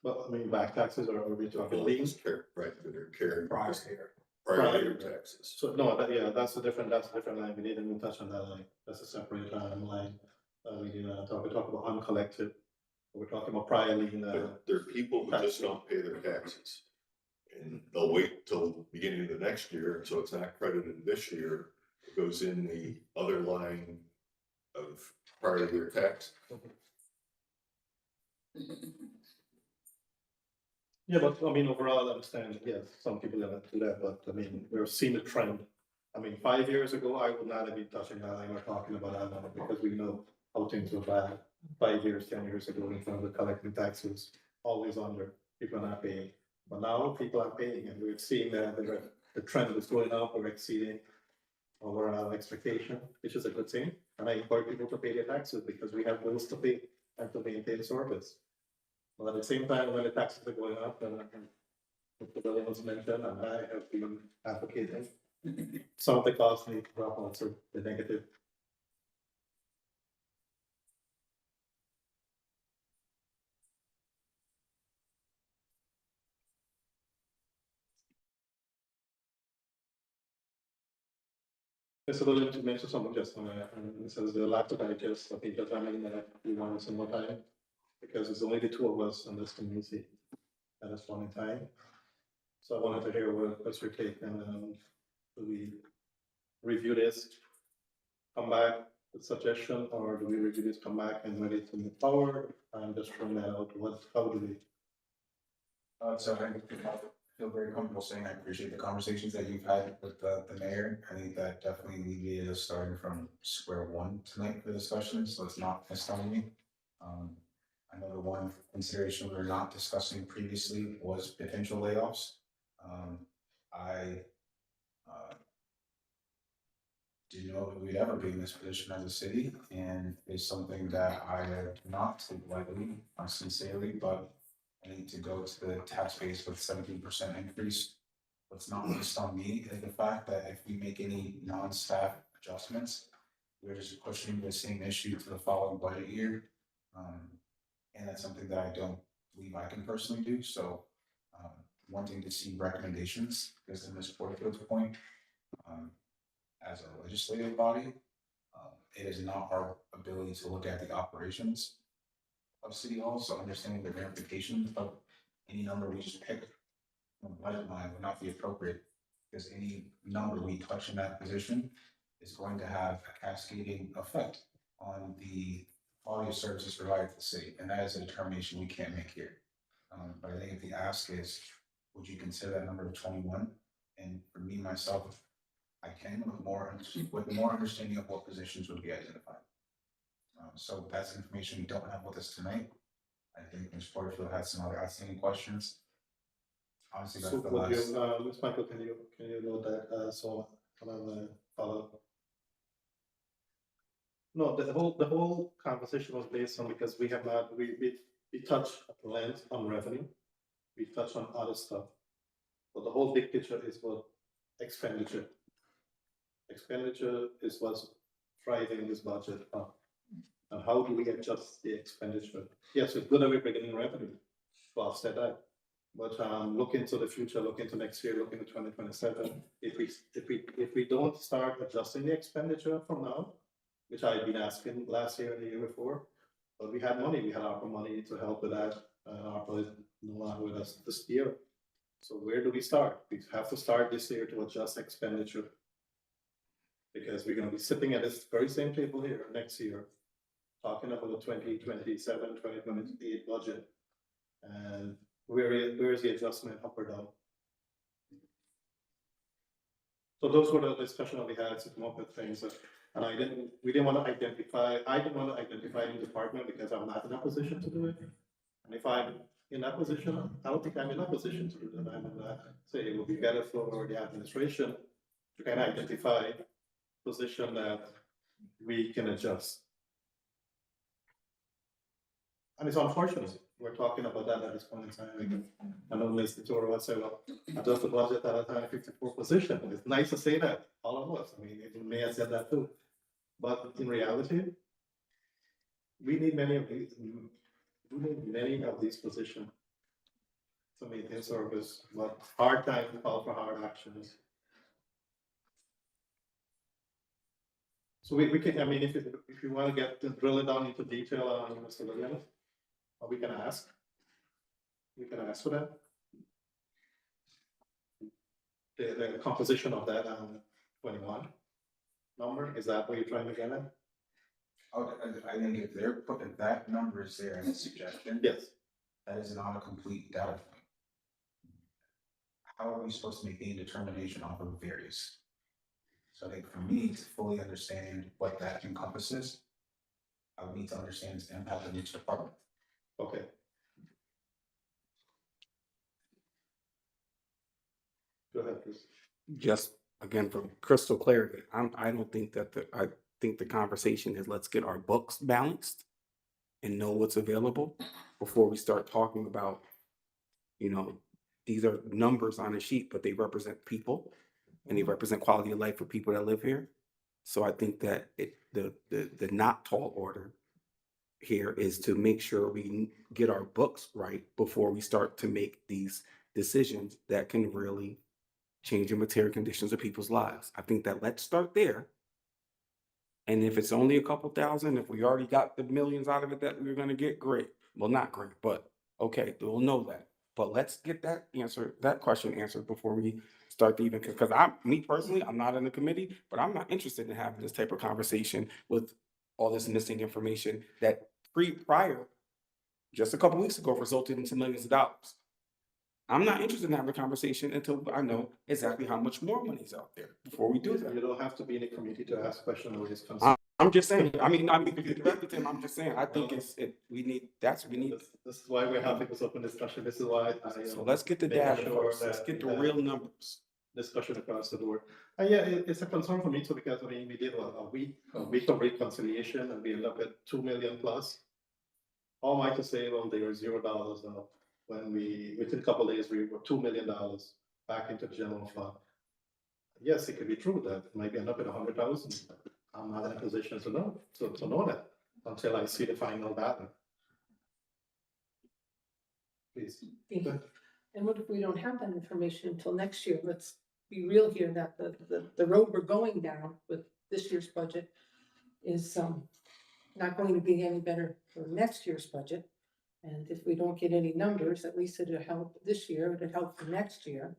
But I mean, back taxes are we talking Buildings liens? right, that are carried Prior prior year taxes. So no, yeah, that's a different line. We didn't even touch on that line. That's a separate line. We didn't we talk about uncollected. We're talking about prior lien. But there are people who just don't pay their taxes. And they'll wait till the beginning of the next year, so it's not credited this year. It goes in the other line of prior year tax. Yeah, but I mean, overall, I understand, yes, some people are not do that, but I mean, we're seeing a trend. I mean, 5 years ago, I would not have been touching that line or talking about that line because we know how things were bad 5 years, 10 years ago in terms of collecting taxes, always under, people are not paying. But now people are paying and we're seeing that the trend is going up or exceeding our expectation, which is a good thing. And I encourage people to pay their taxes because we have bills to pay and to maintain service. But at the same time, when the taxes are going up, and the bill was mentioned, and I have been advocating, some of the costs need to drop also the negative. There's a little information someone just and it says the laptop I just, I think that's I mean that we wanted some more time. Because it's only the two of us in this community at this point in time. So I wanted to hear what's your take and do we review this, come back with suggestion, or do we review this, come back and ready to move forward and just from that out, how do we? So I feel very comfortable saying I appreciate the conversations that you've had with the mayor. I think that definitely alleviated us starting from square one tonight for discussion, so it's not astounding me. I know the one consideration we were not discussing previously was potential layoffs. I didn't know that we'd ever be in this position as a city, and it's something that I have not take lightly, sincerely, but I need to go to the tax base with 17% increase. What's not based on me is the fact that if we make any non-staff adjustments, we're just pushing the same issue to the following budget year. And that's something that I don't believe I can personally do, so wanting to see recommendations, because in Ms. Porterfield's point, as a legislative body, it is not our ability to look at the operations of City Hall, so understanding the ramifications of any number we just pick from the budget line would not be appropriate, because any number we touch in that position is going to have a cascading effect on the quality of services provided to the city, and that is a determination we can't make here. But I think if the ask is, would you consider that number of 21? And for me, myself, I can with more understanding of what positions would be identified. So that's information we don't have with us tonight. I think Ms. Porterfield had some other outstanding questions. Honestly, that's So the would last. you, Ms. Michael, can you note that, so I'm gonna follow? No, the whole conversation was based on, because we have not, we touched at length on revenue, we touched on other stuff. But the whole big picture is what expenditure. Expenditure is what's driving this budget up. And how do we adjust the expenditure? Yes, it's good that we're bringing in revenue to offset that. But look into the future, look into next year, look into 2027. If we don't start adjusting the expenditure from now, which I had been asking last year and the year before, but we had money, we had ARPA money to help with that. ARPA is no longer with us this year. So where do we start? We have to start this year to adjust expenditure. Because we're gonna be sitting at this very same table here next year, talking about 2027, 2028 budget. And where is the adjustment up or down? So those were the discussion that we had to come up with things, and I didn't want to identify any department because I'm not in a position to do it. And if I'm in that position, I don't think I'm in that position to do that. I'm in that, say, it would be better for the administration to kind of identify position that we can adjust. And it's unfortunate, we're talking about that at this point in time. I know Mr. Toro would say, well, adjust the budget at a time 54 position. It's nice to say that, all of us. I mean, it may have said that too. But in reality, we need many of these positions to maintain service, but hard time to call for hard actions. So we can, I mean, if you want to get to drill it down into detail on Mr. Williams, we can ask. We can ask for that. The composition of that 21 number, is that what you're trying to get at? Oh, I think if they're putting that number is there in a suggestion, Yes. that is not a complete data point. How are we supposed to make any determination off of various? So I think for me to fully understand what that encompasses, I would need to understand its impact on each department. Okay. Go ahead, please. Just again, for crystal clarity, I don't think that I think the conversation is let's get our books balanced and know what's available before we start talking about, you know, these are numbers on a sheet, but they represent people and they represent quality of life for people that live here. So I think that the not tall order here is to make sure we get our books right before we start to make these decisions that can really change the material conditions of people's lives. I think that let's start there. And if it's only a couple thousand, if we already got the millions out of it that we were gonna get, great. Well, not great, but okay, we'll know that. But let's get that question answered before we start to even, because me personally, I'm not in the committee, but I'm not interested in having this type of conversation with all this missing information that prior, just a couple weeks ago, resulted into millions of dollars. I'm not interested in having a conversation until I know exactly how much more money's out there before we do that. You don't have to be in a committee to ask questions or raise concerns. I'm just saying, if you directed him, I'm just saying, I think we need. This is why we're having this open discussion. This is why So let's get the data first. Let's get the real numbers. Discussion across the board. Yeah, it's a concern for me too, because I mean, we did a week of reconciliation and we ended up at 2 million plus. All I can say, well, they were $0 now. When within a couple of days, we were $2 million back into the general fund. Yes, it could be true that it might be end up at 100,000. I'm not in a position to know that until I see the final data. Please. And what if we don't have that information until next year? Let's be real here that the road we're going down with this year's budget is not going to be any better for next year's budget. And if we don't get any numbers, at least it'll help this year, it'll help for next year.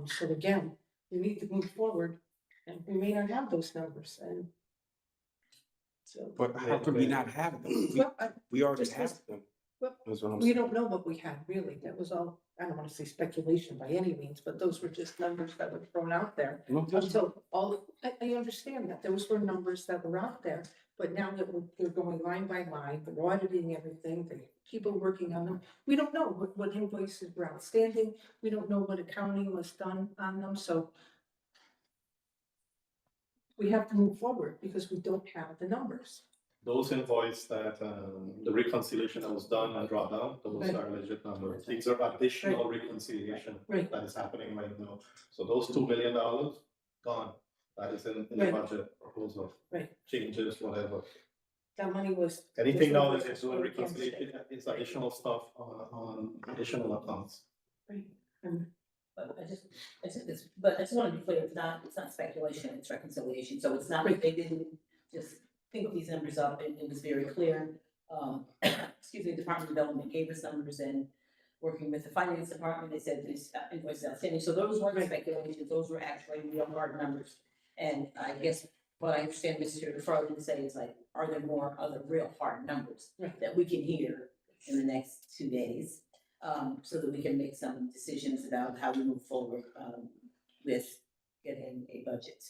So again, we need to move forward and we may not have those numbers and so. But how can we not have them? We already have them. Well, That's what I'm we saying. don't know what we had really. That was all, I don't want to say speculation by any means, but those were just numbers that were thrown out there. Until I understand that those were numbers that were out there, but now that they're going line by line, they're auditing everything, they keep on working on them. We don't know what invoices were outstanding. We don't know what accounting was done on them, so we have to move forward because we don't have the numbers. Those invoices that the reconciliation that was done and drawn down, those are legit numbers. These are additional reconciliation that is happening right now. So those $2 million gone. That is in the budget proposal. Changes, whatever. That money was. Anything now that is doing reconciliation is additional stuff on additional accounts. But I just want to be clear, it's not speculation, it's reconciliation, so it's not like they didn't just think these numbers up, it was very clear. Excuse me, Department of Development gave us numbers and working with the finance department, they said this invoice is outstanding, so those weren't speculations, those were actually real hard numbers. And I guess what I understand Mr. Farley to say is like, are there more other real hard numbers that we can hear in the next 2 days? So that we can make some decisions about how we move forward with getting a budget.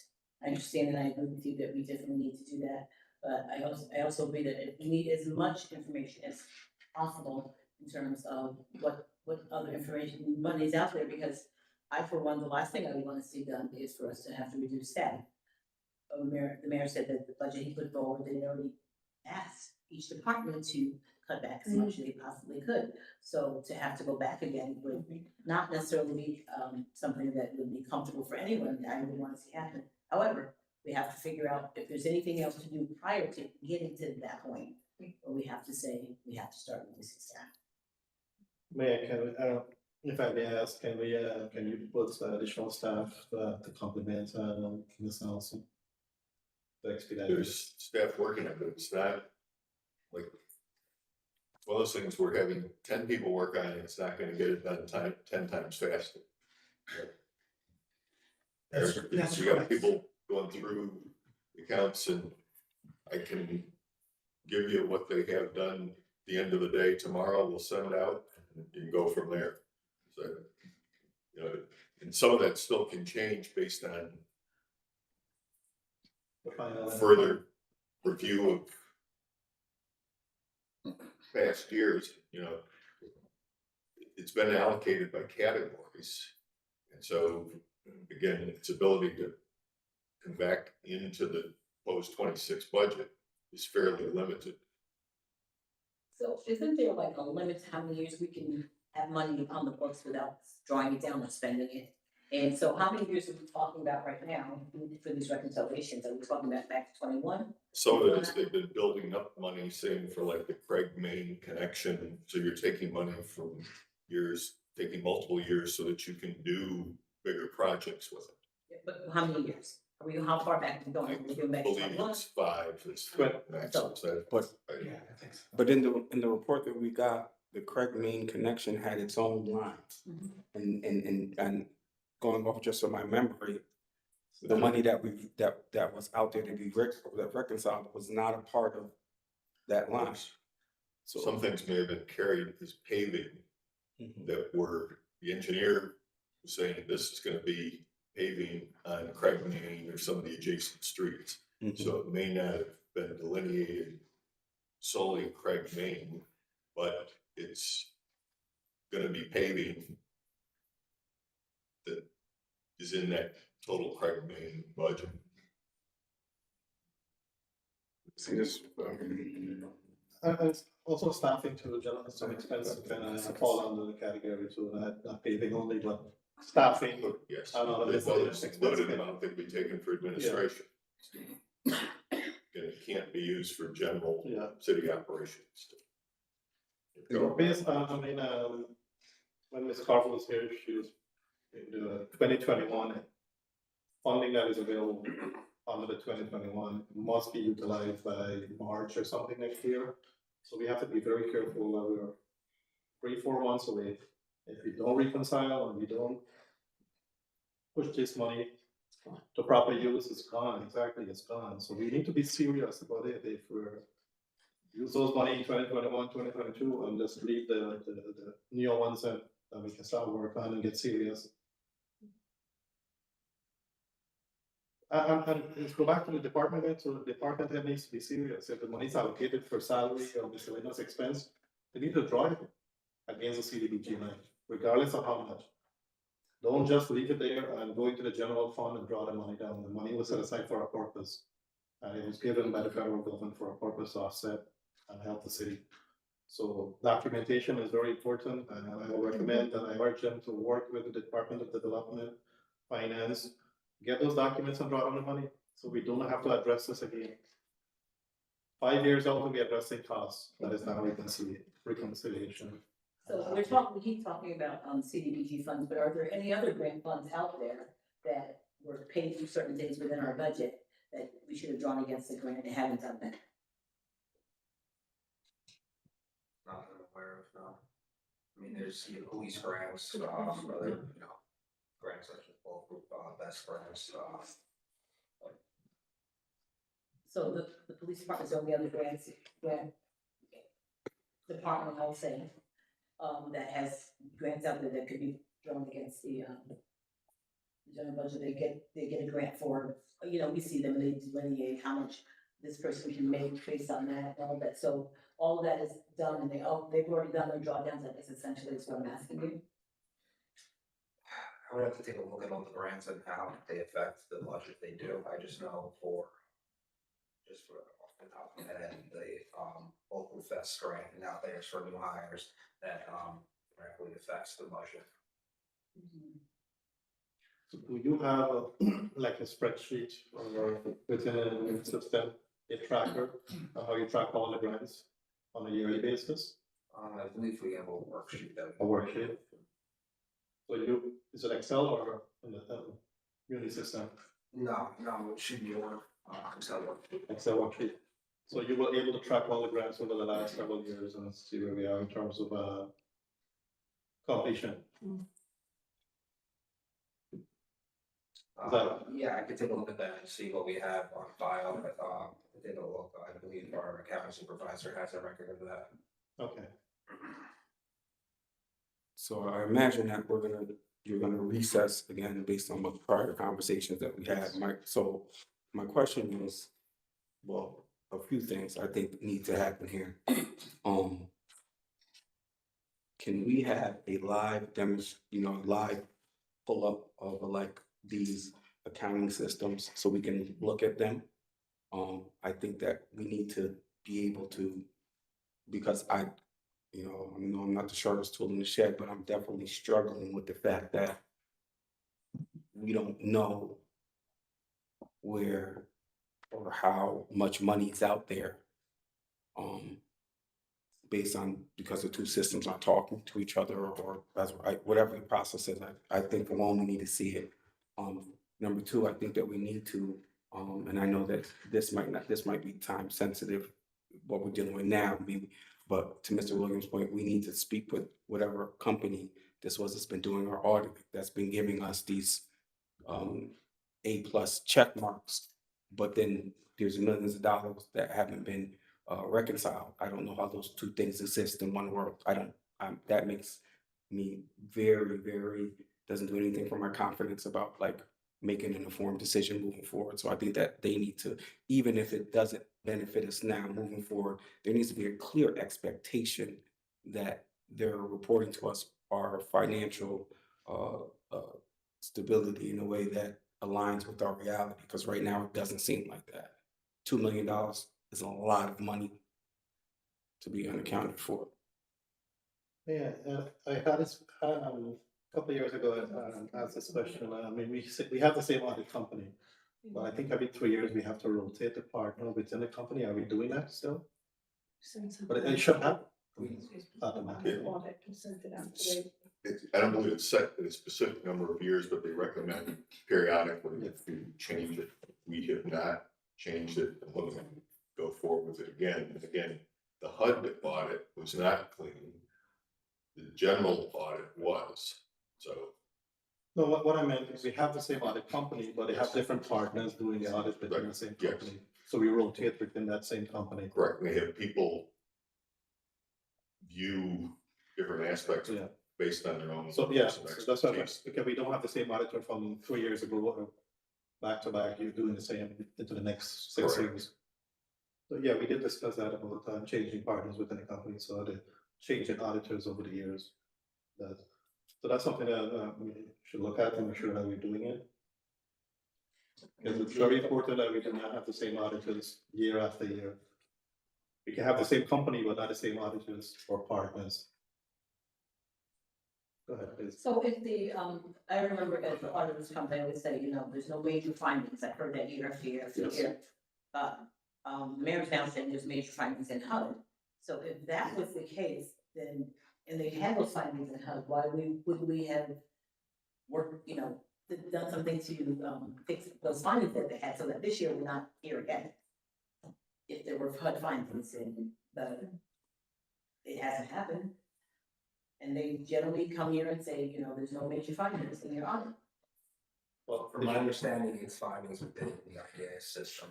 I understand and I agree with you that we definitely need to do that, but I also agree that we need as much information as possible in in terms of what other information, money is out there, because I, for one, the last thing I would wanna see done is for us to have to reduce staff. The mayor said that the budget he put forward, they already asked each department to cut back as much as they possibly could. So to have to go back again would not necessarily be, something that would be comfortable for anyone, I would wanna see happen. However, we have to figure out if there's anything else to do prior to getting to that point, or we have to say, we have to start reducing staff. Mayor, if I may ask, can you put additional staff to complement Ms. Nelson? To expedite this? There's staff working on it, it's not like. One of those things we're having 10 people work on it, it's not gonna get it done 10 times faster. You got people going through accounts, and I can give you what they have done the end of the day tomorrow, we'll send it out and you can go from there. So, you know, and some of that still can change based on The final- further review of past years, you know. It's been allocated by categories, and so, again, its ability to come back into the post-26 budget is fairly limited. So isn't there like a limit to how many years we can have money on the books without drawing it down or spending it? And so how many years are we talking about right now for these reconciliations? Are we talking about back to 21? Some of it is they've been building up money, saying for like the Craig Main connection, so you're taking money from years, taking multiple years so that you can do bigger projects with it. Yeah, but how many years? How far back are we going? Are we going I back to believe 21? it's 5, it's Right. maximum, so But Yeah, I think so. But in the report that we got, the Craig Main connection had its own lines. And going off just of my memory, the money that that was out there to be reconciled was not a part of that line. So some things may have been carried as paving that were, the engineer was saying this is gonna be paving on Craig Main or some of the adjacent streets. So it may not have been delineated solely Craig Main, but it's gonna be paving that is in that total Craig Main budget. see this. And also staffing to some expense can fall under the category, so not paving only, but staffing. Yes, I don't know, there's this a limited amount that we taken for administration. And it can't be used for general Yeah. city operations. Based on, when Ms. Carver was here, she was in the 2021 funding that is available under the 2021 must be utilized by March or something next year. So we have to be very careful that we're 3-4 months away. If we don't reconcile and we don't push this money to proper use, it's gone. Exactly, it's gone. So we need to be serious about it. If we're use those money in 2021, 2022, and just leave the new ones that we can start work on and get serious. And let's go back to the department head. So the department head needs to be serious. If the money is allocated for salary or miscellaneous expense, they need to draw it against the CDBG line, regardless of how much. Don't just leave it there and go into the general fund and draw the money down. The money was set aside for a purpose. And it was given by the federal government for a purpose to offset and help the city. So documentation is very important, and I will recommend and I urge them to work with the Department of Development, Finance, get those documents and draw down the money, so we don't have to address this again. 5 years out, we'll be addressing costs, that is not reconciliation. So we keep talking about CDBG funds, but are there any other grant funds out there that were paid through certain things within our budget that we should have drawn against the grant and haven't done that? Not that I'm aware of, no. I mean, there's police grants, other, grants such as bulletproof vest grants, So the police department's the only other grant department, I'll say, that has grants out there that could be drawn against the general budget. They get a grant for, we see them and they delineate how much this person can make based on that and all that. So all of that is done and they've already done their drawdowns, I guess essentially is what I'm asking you. I would have to take a look at all the grants and how they affect the budget they do. I just know just for off the top of my head, the local fest grant and now there's for new hires that directly affects the budget. So do you have like a spreadsheet or within a system, a tracker, how you track all the grants on a yearly basis? I believe we have a worksheet that. A worksheet? So is it Excel or in the Unity system? No, it should be more Excel worksheet. Excel worksheet. So you were able to track all the grants over the last several years and see where we are in terms of completion. Yeah, I could take a look at that and see what we have on file, but I did a look, I believe our accounting supervisor has a record of that. Okay. So I imagine that you're gonna recess again based on the prior conversations that we had, Mike. So my question is, well, a few things I think need to happen here. Can we have a live live pull up of like these accounting systems so we can look at them? I think that we need to be able to, because I know I'm not the sharpest tool in the shed, but I'm definitely struggling with the fact that we don't know where or how much money is out there. Based on because the two systems aren't talking to each other or that's right, whatever the process is, I think for one, we need to see it. Number two, I think that we need to, and I know that this might be time sensitive, what we're dealing with now, maybe, but to Mr. Williams' point, we need to speak with whatever company this was that's been doing our audit, that's been giving us these A+ check marks, but then there's millions of dollars that haven't been reconciled. I don't know how those two things exist in one world. That makes me very, very, doesn't do anything for my confidence about like making an informed decision moving forward. So I think that they need to, even if it doesn't benefit us now moving forward, there needs to be a clear expectation that they're reporting to us our financial stability in a way that aligns with our reality. Because right now it doesn't seem like that. $2 million is a lot of money to be unaccounted for. Yeah, I had this a couple of years ago. I asked this question. I mean, we have the same audit company, but I think every 3 years we have to rotate the partner within the company. Are we doing that still? But it should happen. Automatically. I don't believe it's set in a specific number of years, but they recommend periodically if you change it. We have not changed it and we'll go forward with it again. And again, the HUD audit was not clean. The general audit was, so. No, what I meant is we have the same audit company, but they have different partners doing the audit within the same Yes. company. So we rotate within that same company. Correct, they have people view different aspects Yeah. based on their own. So yeah, so that's what because we don't have the same auditor from 3 years ago or back to back. You're doing the same into the next 6 Correct. years. So yeah, we did discuss that about changing partners within the company. So the changing auditors over the years. So that's something that we should look at and make sure that we're doing it. Because it's very important that we do not have the same auditors year after year. We can have the same company, but not the same auditors or partners. Go ahead, please. So if I remember as the auditors come, they always say, there's no major findings. I've heard that year after year after Yes. year. The mayor's now saying there's major findings in HUD. So if that was the case, then, and they had those findings in HUD, why would we have worked, done something to fix those findings that they had so that this year we're not here again? If there were HUD findings and it hasn't happened. And they generally come here and say, there's no major findings in your audit. Well, from my understanding, it's findings within the IDS system,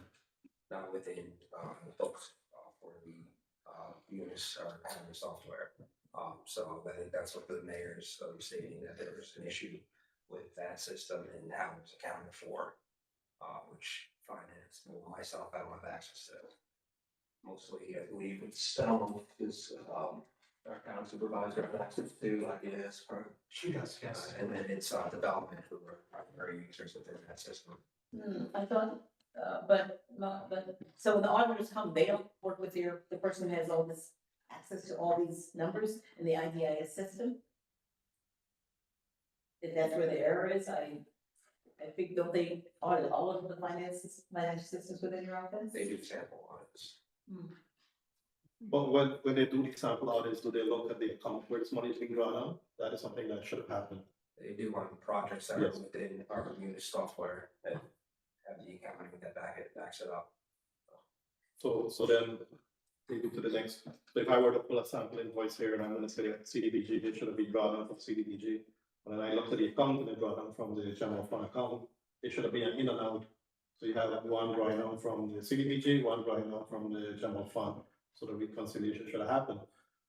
not within the books for the Unis or the software. So I think that's what the mayor's stating, that there was an issue with that system and how it was accounted for, which finance, myself, I don't have access to. mostly, I believe it's Stella is, our town supervisor has access to, like it is for. She does, yes. And then it's, development who are primary users within that system. I thought, but, so when the auditors come, they don't work with the person who has all this access to all these numbers in the IDIS system? If that's where the error is, I think, don't they audit all of the financial systems within your office? They do sample audits. But when they do the sample audits, do they look at the account where this money is being drawn out? That is something that should have happened. They do on projects that are Yes. within our Munis software that have the accounting that backs it up. So then maybe to the next, so if I were to pull a sample invoice here and I'm gonna say that CDBG, it should have been drawn out from CDBG. And then I look at the account and they draw down from the general fund account, it should have been an in and out. So you have one drawing down from the CDBG, one drawing down from the general fund. So the reconciliation should have happened.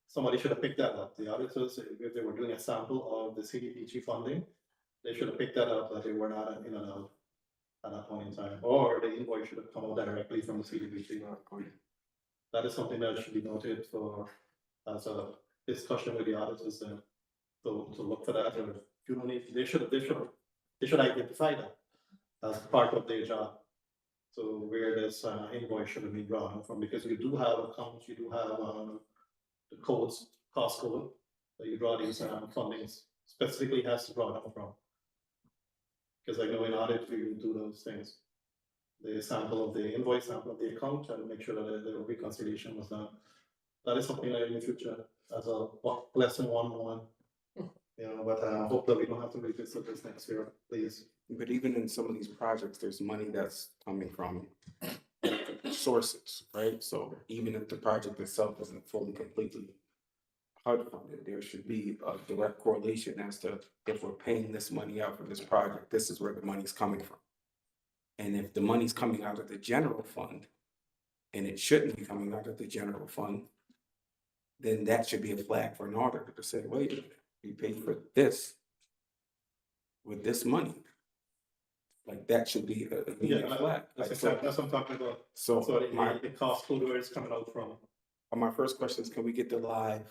Somebody should have picked that up. The auditors, if they were doing a sample of the CDBG funding, they should have picked that up, that they were not an in and out at that point in time, or the invoice should have come out directly from the CDBG. That is something that should be noted for, as a discussion with the auditors and to look for that, or if you don't need, they should identify that as part of their job. So where this invoice should have been drawn from, because you do have accounts, you do have the codes, cost code, that you draw these fundings, specifically has to draw down from. Because I know in audit, we do those things. The sample of the invoice, sample of the account, and make sure that the reconciliation was done. That is something that in the future, as a lesson 101, you know, but I hope that we don't have to revisit this next year, please. But even in some of these projects, there's money that's coming from sources, right? So even if the project itself isn't fully completely HUD funded, there should be a direct correlation as to if we're paying this money out for this project, this is where the money's coming from. And if the money's coming out of the general fund, and it shouldn't be coming out of the general fund, then that should be a flag for an auditor to say, wait a minute, we paid for this with this money. Like that should be a Yeah, flag. that's Like, exactly, that's what I'm talking about. so So my, the cost code where it's coming out from. my first question is, can we get the live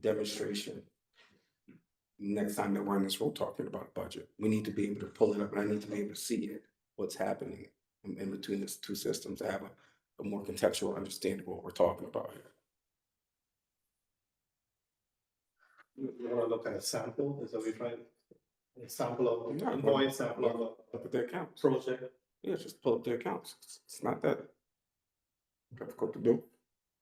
demonstration next time that we're in this room talking about budget? We need to be able to pull it up, and I need to be able to see it, what's happening in between these two systems, to have a more contextual understanding of what we're talking about here. You wanna look at a sample, is that we trying, a sample of Yeah, invoice, sample of Look at their accounts. a project? Yeah, just pull up their accounts. It's not that difficult to do.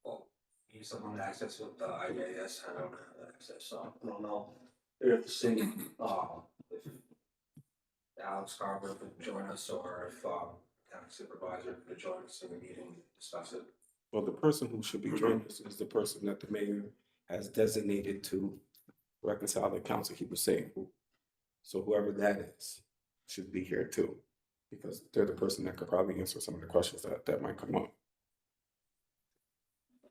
Well, need someone to access with the IAS, I don't have access, so I don't know. If the city, if Alex Carver could join us, or if, county supervisor could join us in the meeting, discuss it. Well, the person who should be joining us is the person that the mayor has designated to reconcile the accounts that he was saying. So whoever that is should be here too, because they're the person that could probably answer some of the questions that might come up.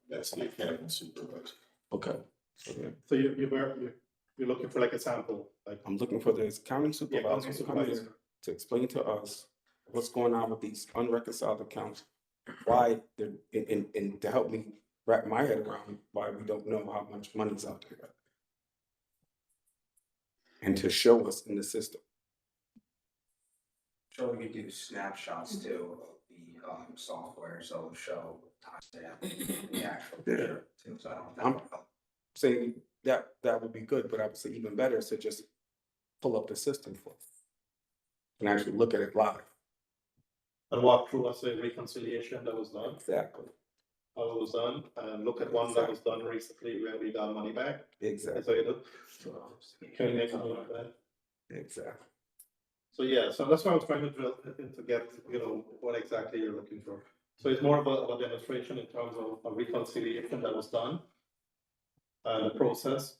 That's the accounting supervisor. Okay. So yeah, So you're looking for like a sample, like. I'm looking for the accounting Yeah, supervisor accounting to come here supervisor. to explain to us what's going on with these unreconciled accounts, why they're, and to help me wrap my head around why we don't know how much money's out there. And to show us in the system. Sure, we could do snapshots too of the, software, so it'll show timestamp, the actual picture too, so I don't I'm- know. Saying that would be good, but I would say even better is to just pull up the system for us and actually look at it live. And walk through, let's say, reconciliation that was done, Exactly. how it was done, and look at one that was done recently where we got money back. Exactly. So you look, can we make something like that? Exactly. So yeah, so that's why I was trying to drill to get, you know, what exactly you're looking for. So it's more of a demonstration in terms of a reconciliation that was done. The process,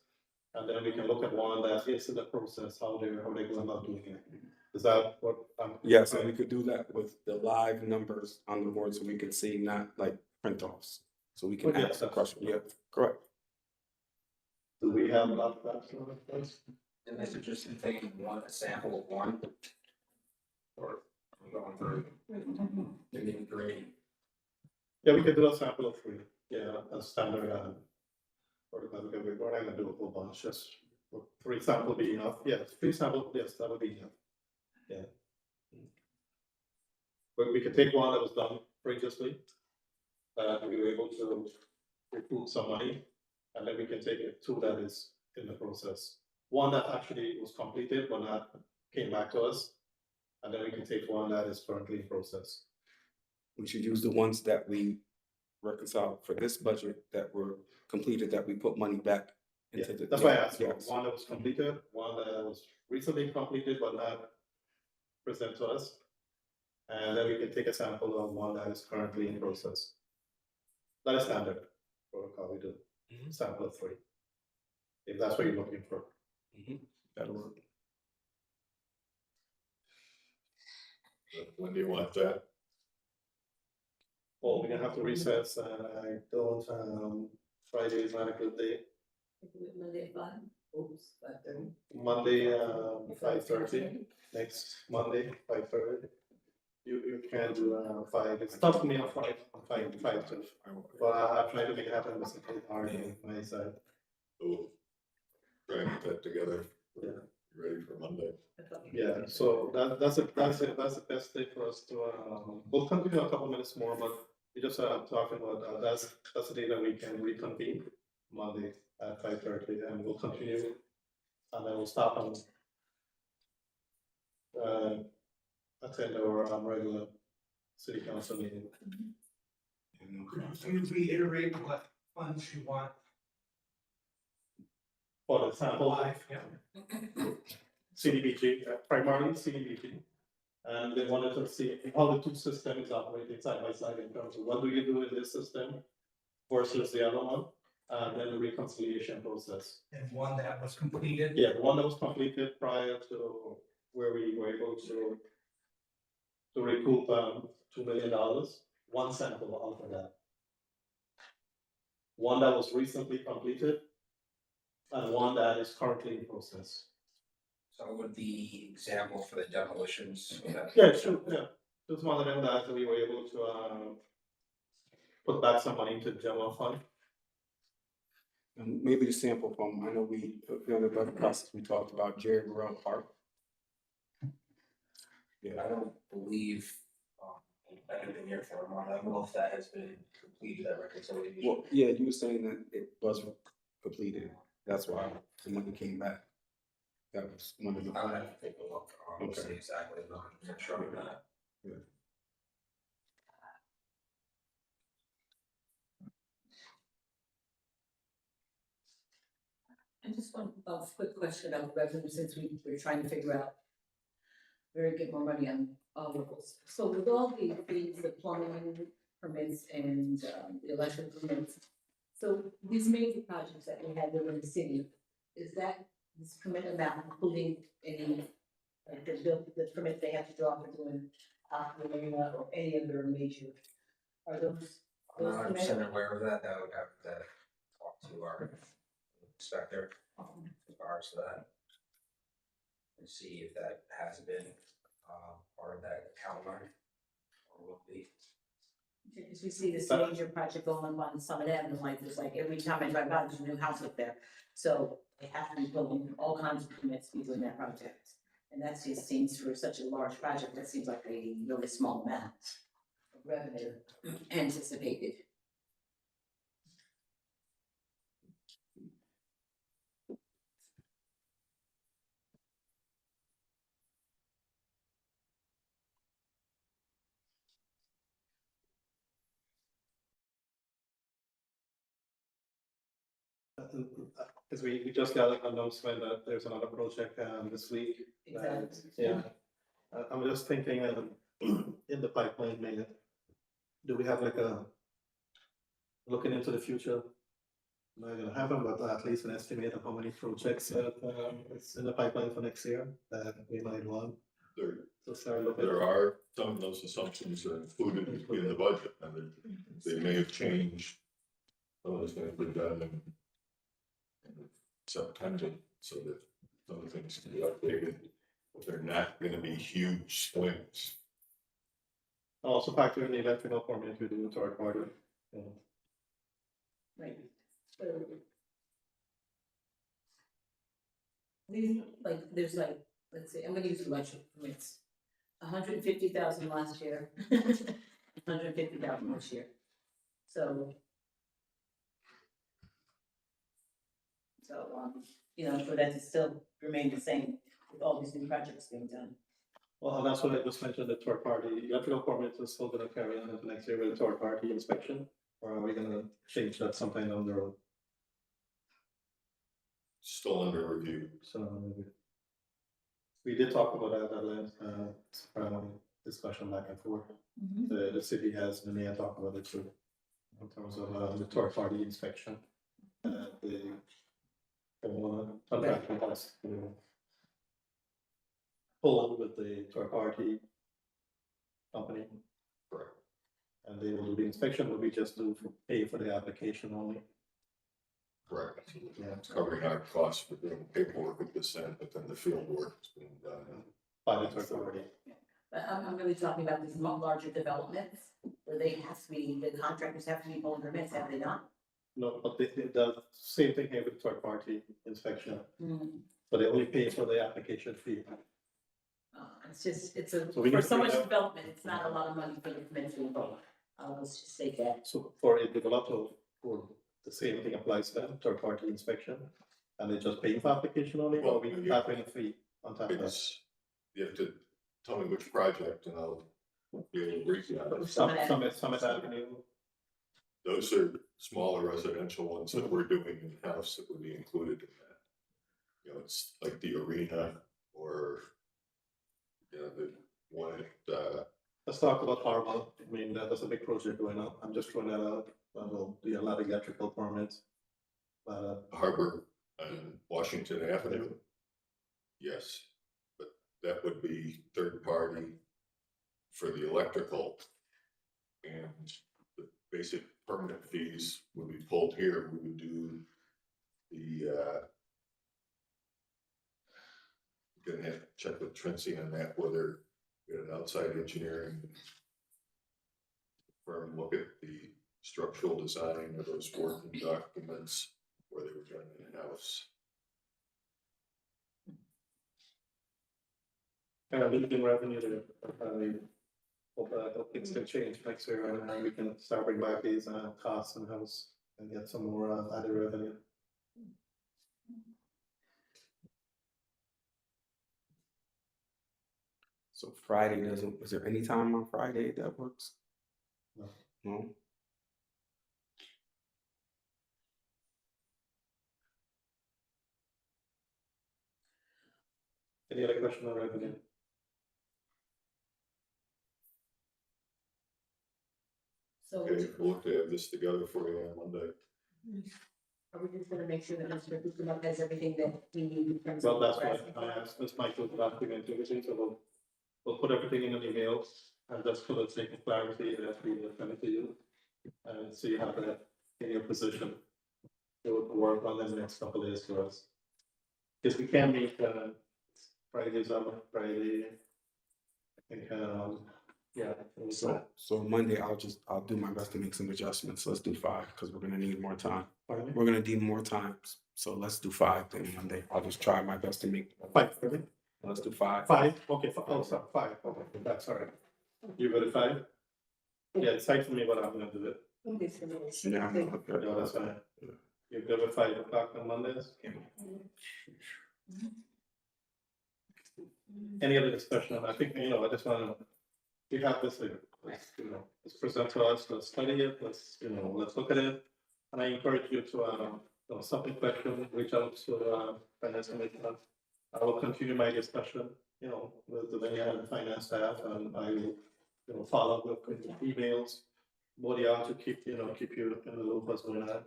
and then we can look at one that is in the process, how they go about doing it. Is that what? Yeah, so we could do that with the live numbers on the board so we could see, not like print offs. So we can Oh, yeah, ask the that's- question. Yeah, correct. Do we have a lot of that sort of things? And this is just taking one, a sample of one. Or I'm going through, maybe three. Yeah, we could do a sample of 3. Yeah, a standard, for the public, we're not gonna do a whole bunch, just for 3 sample would be enough, yeah, 3 sample, yes, that would be enough. Yeah. But we could take one that was done previously, we were able to recoup some money, and then we can take it 2 that is in the process. One that actually was completed, but not came back to us, and then we can take one that is currently in process. We should use the ones that we reconciled for this budget that were completed, that we put money back Yeah, into the. that's why I asked you, Yes. one that was completed, one that was recently completed but not present to us. And then we can take a sample of one that is currently in process. That is standard for how we do, sample of 3. If that's what you're looking for. That'll work. When do you want that? Well, we're gonna have to recess, I don't, Friday is not a good day. Monday at 5, oops, 5:30. Monday, 5:30, next Monday, 5:30. You can do, 5, it's tough for me on 5, 5 too. But I'll try to make it happen, but it's hard on my side. Oh, try and get that together. Yeah. Ready for Monday. Yeah, so that's the best day for us to, we'll continue a couple minutes more, but we just, talking about, that's the day that we can reconvene, Monday at 5:30, and we'll continue. And then we'll stop and, attend our, regular city council meeting. Can you reiterate what funds you want? For the sample, Live, yeah. CDBG, primarily CDBG. And they wanted to see how the 2 systems operating side by side in terms of what do you do in this system versus the other one, and then the reconciliation process. And one that was completed. Yeah, the one that was completed prior to where we were able to recoup, $2 million, one sample out of that. One that was recently completed, and one that is currently in process. So would the example for the demolitions? Yeah, sure, yeah. Just one of them that we were able to, put back some money into the general fund. Maybe the sample from, I know we, in the budget process, we talked about Jerry Burrell Park. Yeah, I don't believe, I've been here for a month, I don't know if that has been completed, that reconciliation. well, yeah, you were saying that it was completed, that's why the money came back. That was one of the. I'm gonna take a look, we'll see Okay. exactly, I'm not 100% sure on that. I just want a quick question about revenue, since we're trying to figure out where to get more money on all levels. So with all the fees, the plumbing permits and the electric permits, so these major projects that we had within the city, is that this permit amount including any, like the permit they have to draw for doing Aquilina or any other major, are those? I'm not 100% aware of that, I would have to talk to our inspector as far as that. And see if that has been, part of that account line, or will be. Because we see this major project going on Summit Avenue, like, there's like, every time I drive by, there's a new house up there. So they have to be building all kinds of permits to be doing that project. And that just seems, for such a large project, that seems like a really small amount of revenue anticipated. Because we just got an announcement that there's another project, this week. Exactly. Yeah, I'm just thinking, in the pipeline, maybe, do we have like looking into the future? Not gonna happen, but at least an estimate of how many projects that, is in the pipeline for next year that we might want There, to start looking. there are some of those assumptions are included in the budget, and they may have changed. Some of those things were done in September, so that some of the things can be updated, but they're not gonna be huge swings. Also factor in the electrical permit we do to our quarter. Yeah. Right. So these, like, there's like, let's see, I'm gonna use electric permits. 150,000 last year. 150,000 this year. So. For that to still remain the same with all these new projects being done. Well, that's what I just mentioned, the third party, electrical permits is still gonna carry on into next year with a third party inspection, or are we gonna change that sometime down the road? Still under review. So we did talk about that at length, discussion back and forth. The city has, and they had talked about it too, in terms of the third party inspection. The contractor has to pull in with the third party company. Correct. And they will do the inspection, but we just pay for the application only. Correct. Yeah. It's covering our costs for doing paperwork at this end, but then the field work is being done. By the third party. But I'm really talking about these larger developments where they have to be, the contractors have to be pulling permits, have they not? No, but they the same thing here with third party inspection, Mm. but they only pay for the application fee. It's just, it's a, So we for need to so much figure out- development, it's not a lot of money for the permits to involve. Let's just say that. So for a developer, for the same thing applies to them, third party inspection, and they just pay for application only, or we Well, pay a fee on top of that? It's, you have to tell me which project and I'll be able to brief you on it. Summit Avenue, Those are smaller residential ones that we're doing in-house that would be included in that. You know, it's like the arena or, the one at, let's talk about Harwell. I mean, that's a big project going on. I'm just throwing that out. We'll do a lot of electrical permits. Harbor and Washington Avenue. Yes, but that would be third party for the electrical. And the basic permanent fees would be pulled here. We would do the, gonna have to check with Tracy on that, whether we had an outside engineering firm look at the structural design of those working documents, where they were done in-house. Limiting revenue there. Hope things can change next year and we can start bringing back these costs in house and get some more added revenue. So Friday doesn't, is there any time on Friday that works? No. No? Any other question on revenue? So Okay, we'll have to have this together for you on Monday. are we just gonna make sure that Mr. Buchanan has everything that we need in terms Well, of? that's what I asked Ms. Michael to document everything, so we'll put everything in an email and just for the sake of clarity, that we will send it to you. And so you have that in your position. It would work on the next couple of days for us. Because we can meet Fridays on Friday. I think, yeah. So Monday, I'll do my best to make some adjustments. Let's do 5, because we're gonna need more time. Pardon me? We're gonna need more time, so let's do 5 then Monday. I'll just try my best to make. 5:30? Let's do 5. 5, okay, oh, sorry, 5, okay, that's all right. You go to 5? Yeah, it's tight for me, but I'm gonna do it. Yeah, I'm okay. No, that's fine. You're good with 5 o'clock on Mondays? Any other discussion? I think, I just wanna, we have this, let's present to us, let's study it, let's look at it. And I encourage you to, something question, reach out to, finance committee. I will continue my discussion, with the finance staff, and I will, follow up with emails. Body out to keep you in the loop as going on.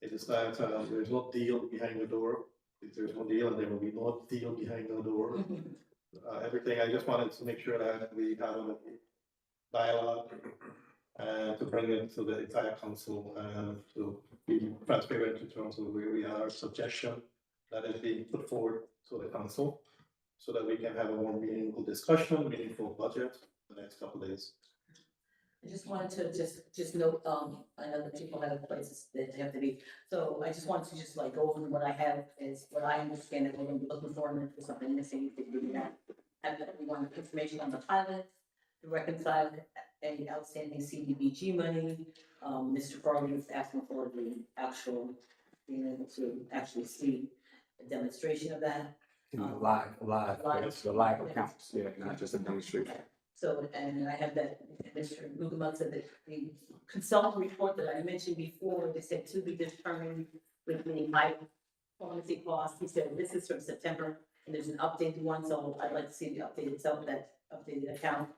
It is that, there's no deal behind the door. If there's no deal, and there will be no deal behind the door. Everything, I just wanted to make sure that we have a dialogue and to bring it to the entire council and to be transparent in terms of where we are, suggestion that is being put forward to the council so that we can have a more meaningful discussion, meaningful budget the next couple of days. I just wanted to just note, I know that people have places that they have to be, so I just wanted to just like go over what I have is what I understand that we're gonna be looking for, and if there's something missing, we can do that. And that we want information on the pilot, to reconcile any outstanding CDBG money. Mr. Farley was asking for the actual, being able to actually see a demonstration of that. In the live, it's the live accounts, yeah, not just a demonstration. So, and I have that, Mr. Gugamon said that the consultant report that I mentioned before, they said to be determined with the high pharmacy costs. He said this is from September, and there's an updated one, so I'd like to see the updated self, that updated account.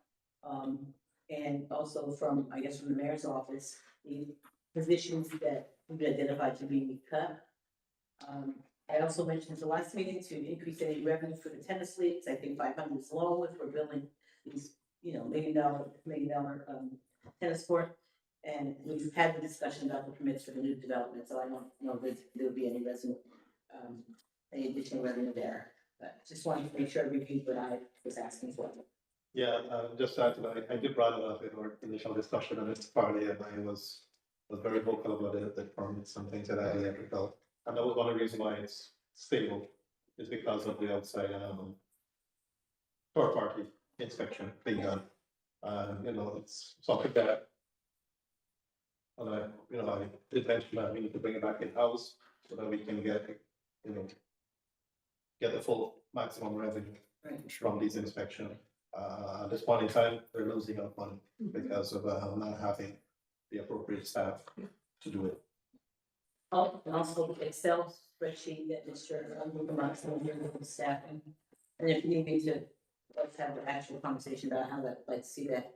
And also from, I guess, from the mayor's office, the positions that we identified to be cut. I also mentioned at the last meeting to increase any revenue for the tennis leagues. I think 500 is low if we're building these, $1 million tennis court. And we've had the discussion about the permits for the new development, so I don't know that there would be any any additional revenue there. But just wanted to make sure I reviewed what I was asking for. Yeah, just to add to that, I did bring it up in our initial discussion on this party, and I was very vocal about the permits and things that I felt. And that was one of the reasons why it's stable, is because of the outside, third party inspection being done. It's something that, and I did mention that we need to bring it back in-house so that we can get the full maximum revenue from these inspections. At this point in time, we're losing out money because of not having the appropriate staff to do it. Oh, and also the Excel spreadsheet that Mr. Gugamon sent here with the staffing. And if you need me to, let's have an actual conversation about how that, like, see that.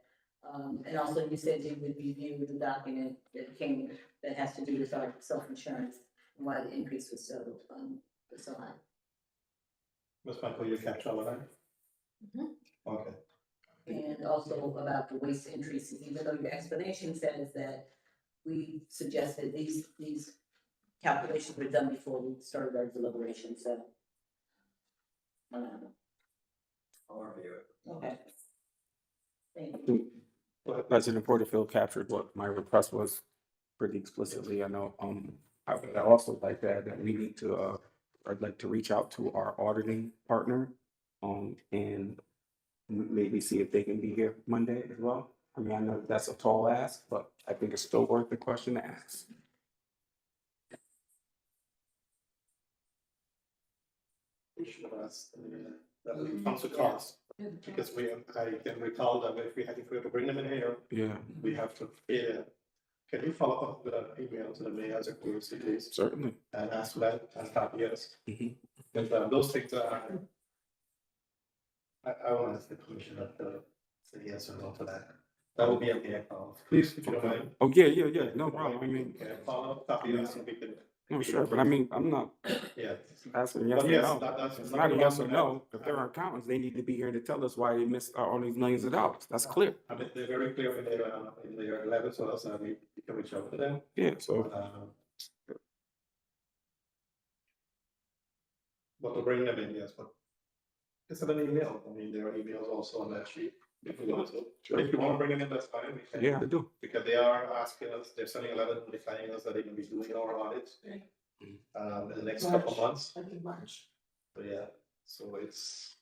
And also you said you would review the document that has to do with our self-insurance and why the increase was so high. Ms. Michael, you capture all of that? Okay. And also about the waste increases, even though your explanation says that we suggested these calculations were done before we started our deliberations, so. I'll review it. Okay. Thank you. President Porterfield captured what my request was pretty explicitly. I know, I would also like to add that we need to, I'd like to reach out to our auditing partner, and maybe see if they can be here Monday as well. I mean, I know that's a tall ask, but I think it's still worth the question to ask. We should have asked, that when it comes to cost, because I can recall that if we have to bring them in here, Yeah, we have to pay them. Can you follow up with an email to the mayor as a courtesy, please? certainly. And ask for that and copy us. Mhm. Because those things are. I want to ask the commissioner to say yes or no to that. That will be okay, please, if you don't mind. Oh, yeah, no problem. I mean, Okay, follow up, copy us and we can. no, sure, but I mean, I'm not Yeah. asking yes But or yes, no. that's It's not a yes or problem no. with If that. they're accountants, they need to be here to tell us why they missed all these millions of dollars. That's clear. I mean, they're very clear in their letters to us, and we can reach out to them. Yeah, so, But to bring them in, yes, but it's an email. I mean, there are emails also on that sheet. If you want to, if you want to bring them in, that's fine. We can. yeah, I do. Because they are asking us, they're sending a letter notifying us that they're gonna be doing our audits. In the next couple months. I think March. So yeah, so it's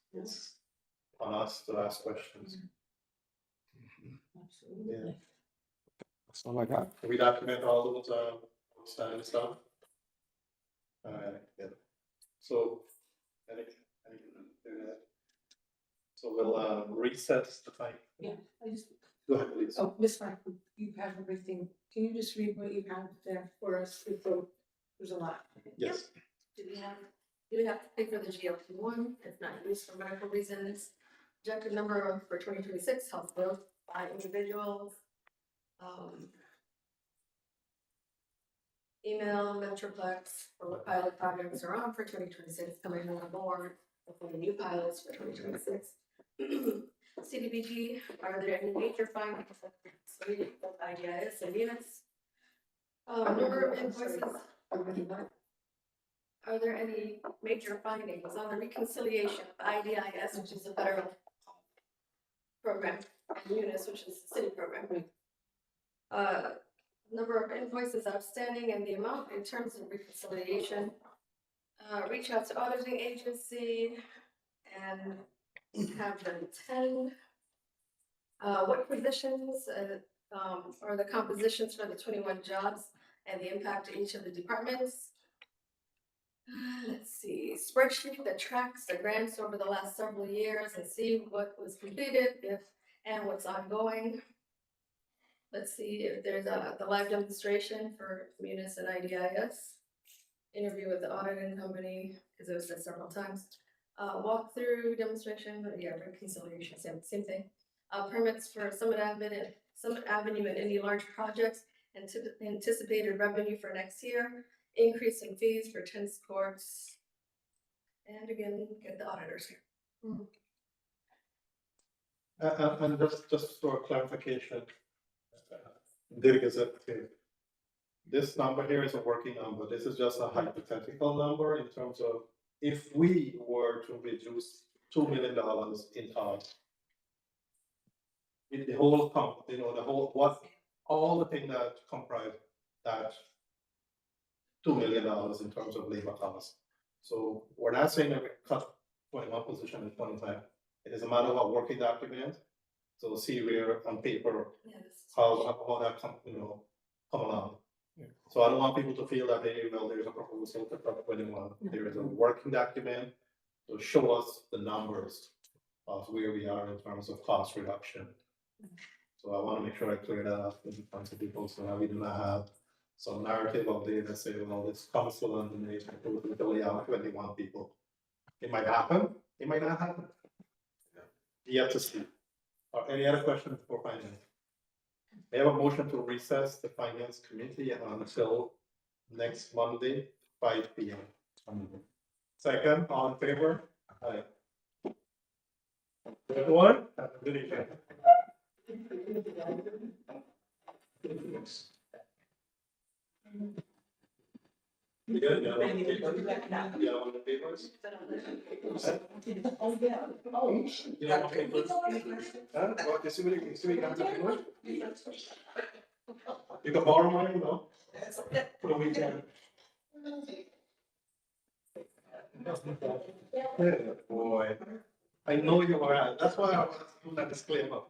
on us to ask questions. Absolutely. That's all I got. We document all those outstanding stuff. Yeah. So, so we'll reset the time. Yeah, I just, Go ahead, please. oh, Ms. Michael, you have everything. Can you just read what you have there for us? There's a lot. Yes. Do we have to pay for the GLP-1 if not used for medical reasons? Projected number for 2026 health growth by individuals. Email Metroplex for what pilot projects are on for 2026 coming on board for the new pilots for 2026. CDBG, are there any major findings of IDIS and units? Number of invoices. Are there any major findings on the reconciliation of IDIS, which is a federal program, and UNIS, which is the city program? Number of invoices outstanding and the amount in terms of reconciliation. Reach out to auditing agency and have them attend. What positions, are the compositions for the 21 jobs and the impact to each of the departments? Let's see, spreadsheet that tracks the grants over the last several years and see what was completed, and what's ongoing. Let's see if there's the live demonstration for Munis and IDIS. Interview with the auditing company, because it was said several times. Walkthrough demonstration, reconciliation, same thing. Permits for Summit Avenue and any large projects, anticipated revenue for next year, increase in fees for tennis courts. And again, get the auditors here. And just for clarification, Dirk is up to. This number here is a working number. This is just a hypothetical number in terms of if we were to reduce $2 million in cost. The whole all the thing that comprise that $2 million in terms of labor costs. So we're not saying that we cut 21 position in 25. It is a matter of a working document. So see where on paper how that come along. So I don't want people to feel that there's a proposal to cut 21. There is a working document to show us the numbers of where we are in terms of cost reduction. So I want to make sure I clear that up in front of people so that we do not have some narrative out there that say, well, this council and the nation will only have 21 people. It might happen, it might not happen. You have to see. Any other questions for finance? We have a motion to recess the finance committee until next Monday, 5 p.m. Second, all in favor? Aye. Everyone, have a good evening. You good? You want the papers? Oh, yeah. Oh. You don't want papers? Huh? Well, you see what you got to do? You can borrow mine, no? For the weekend. Yeah, boy. I know you are. That's why I want to do that disclaimer.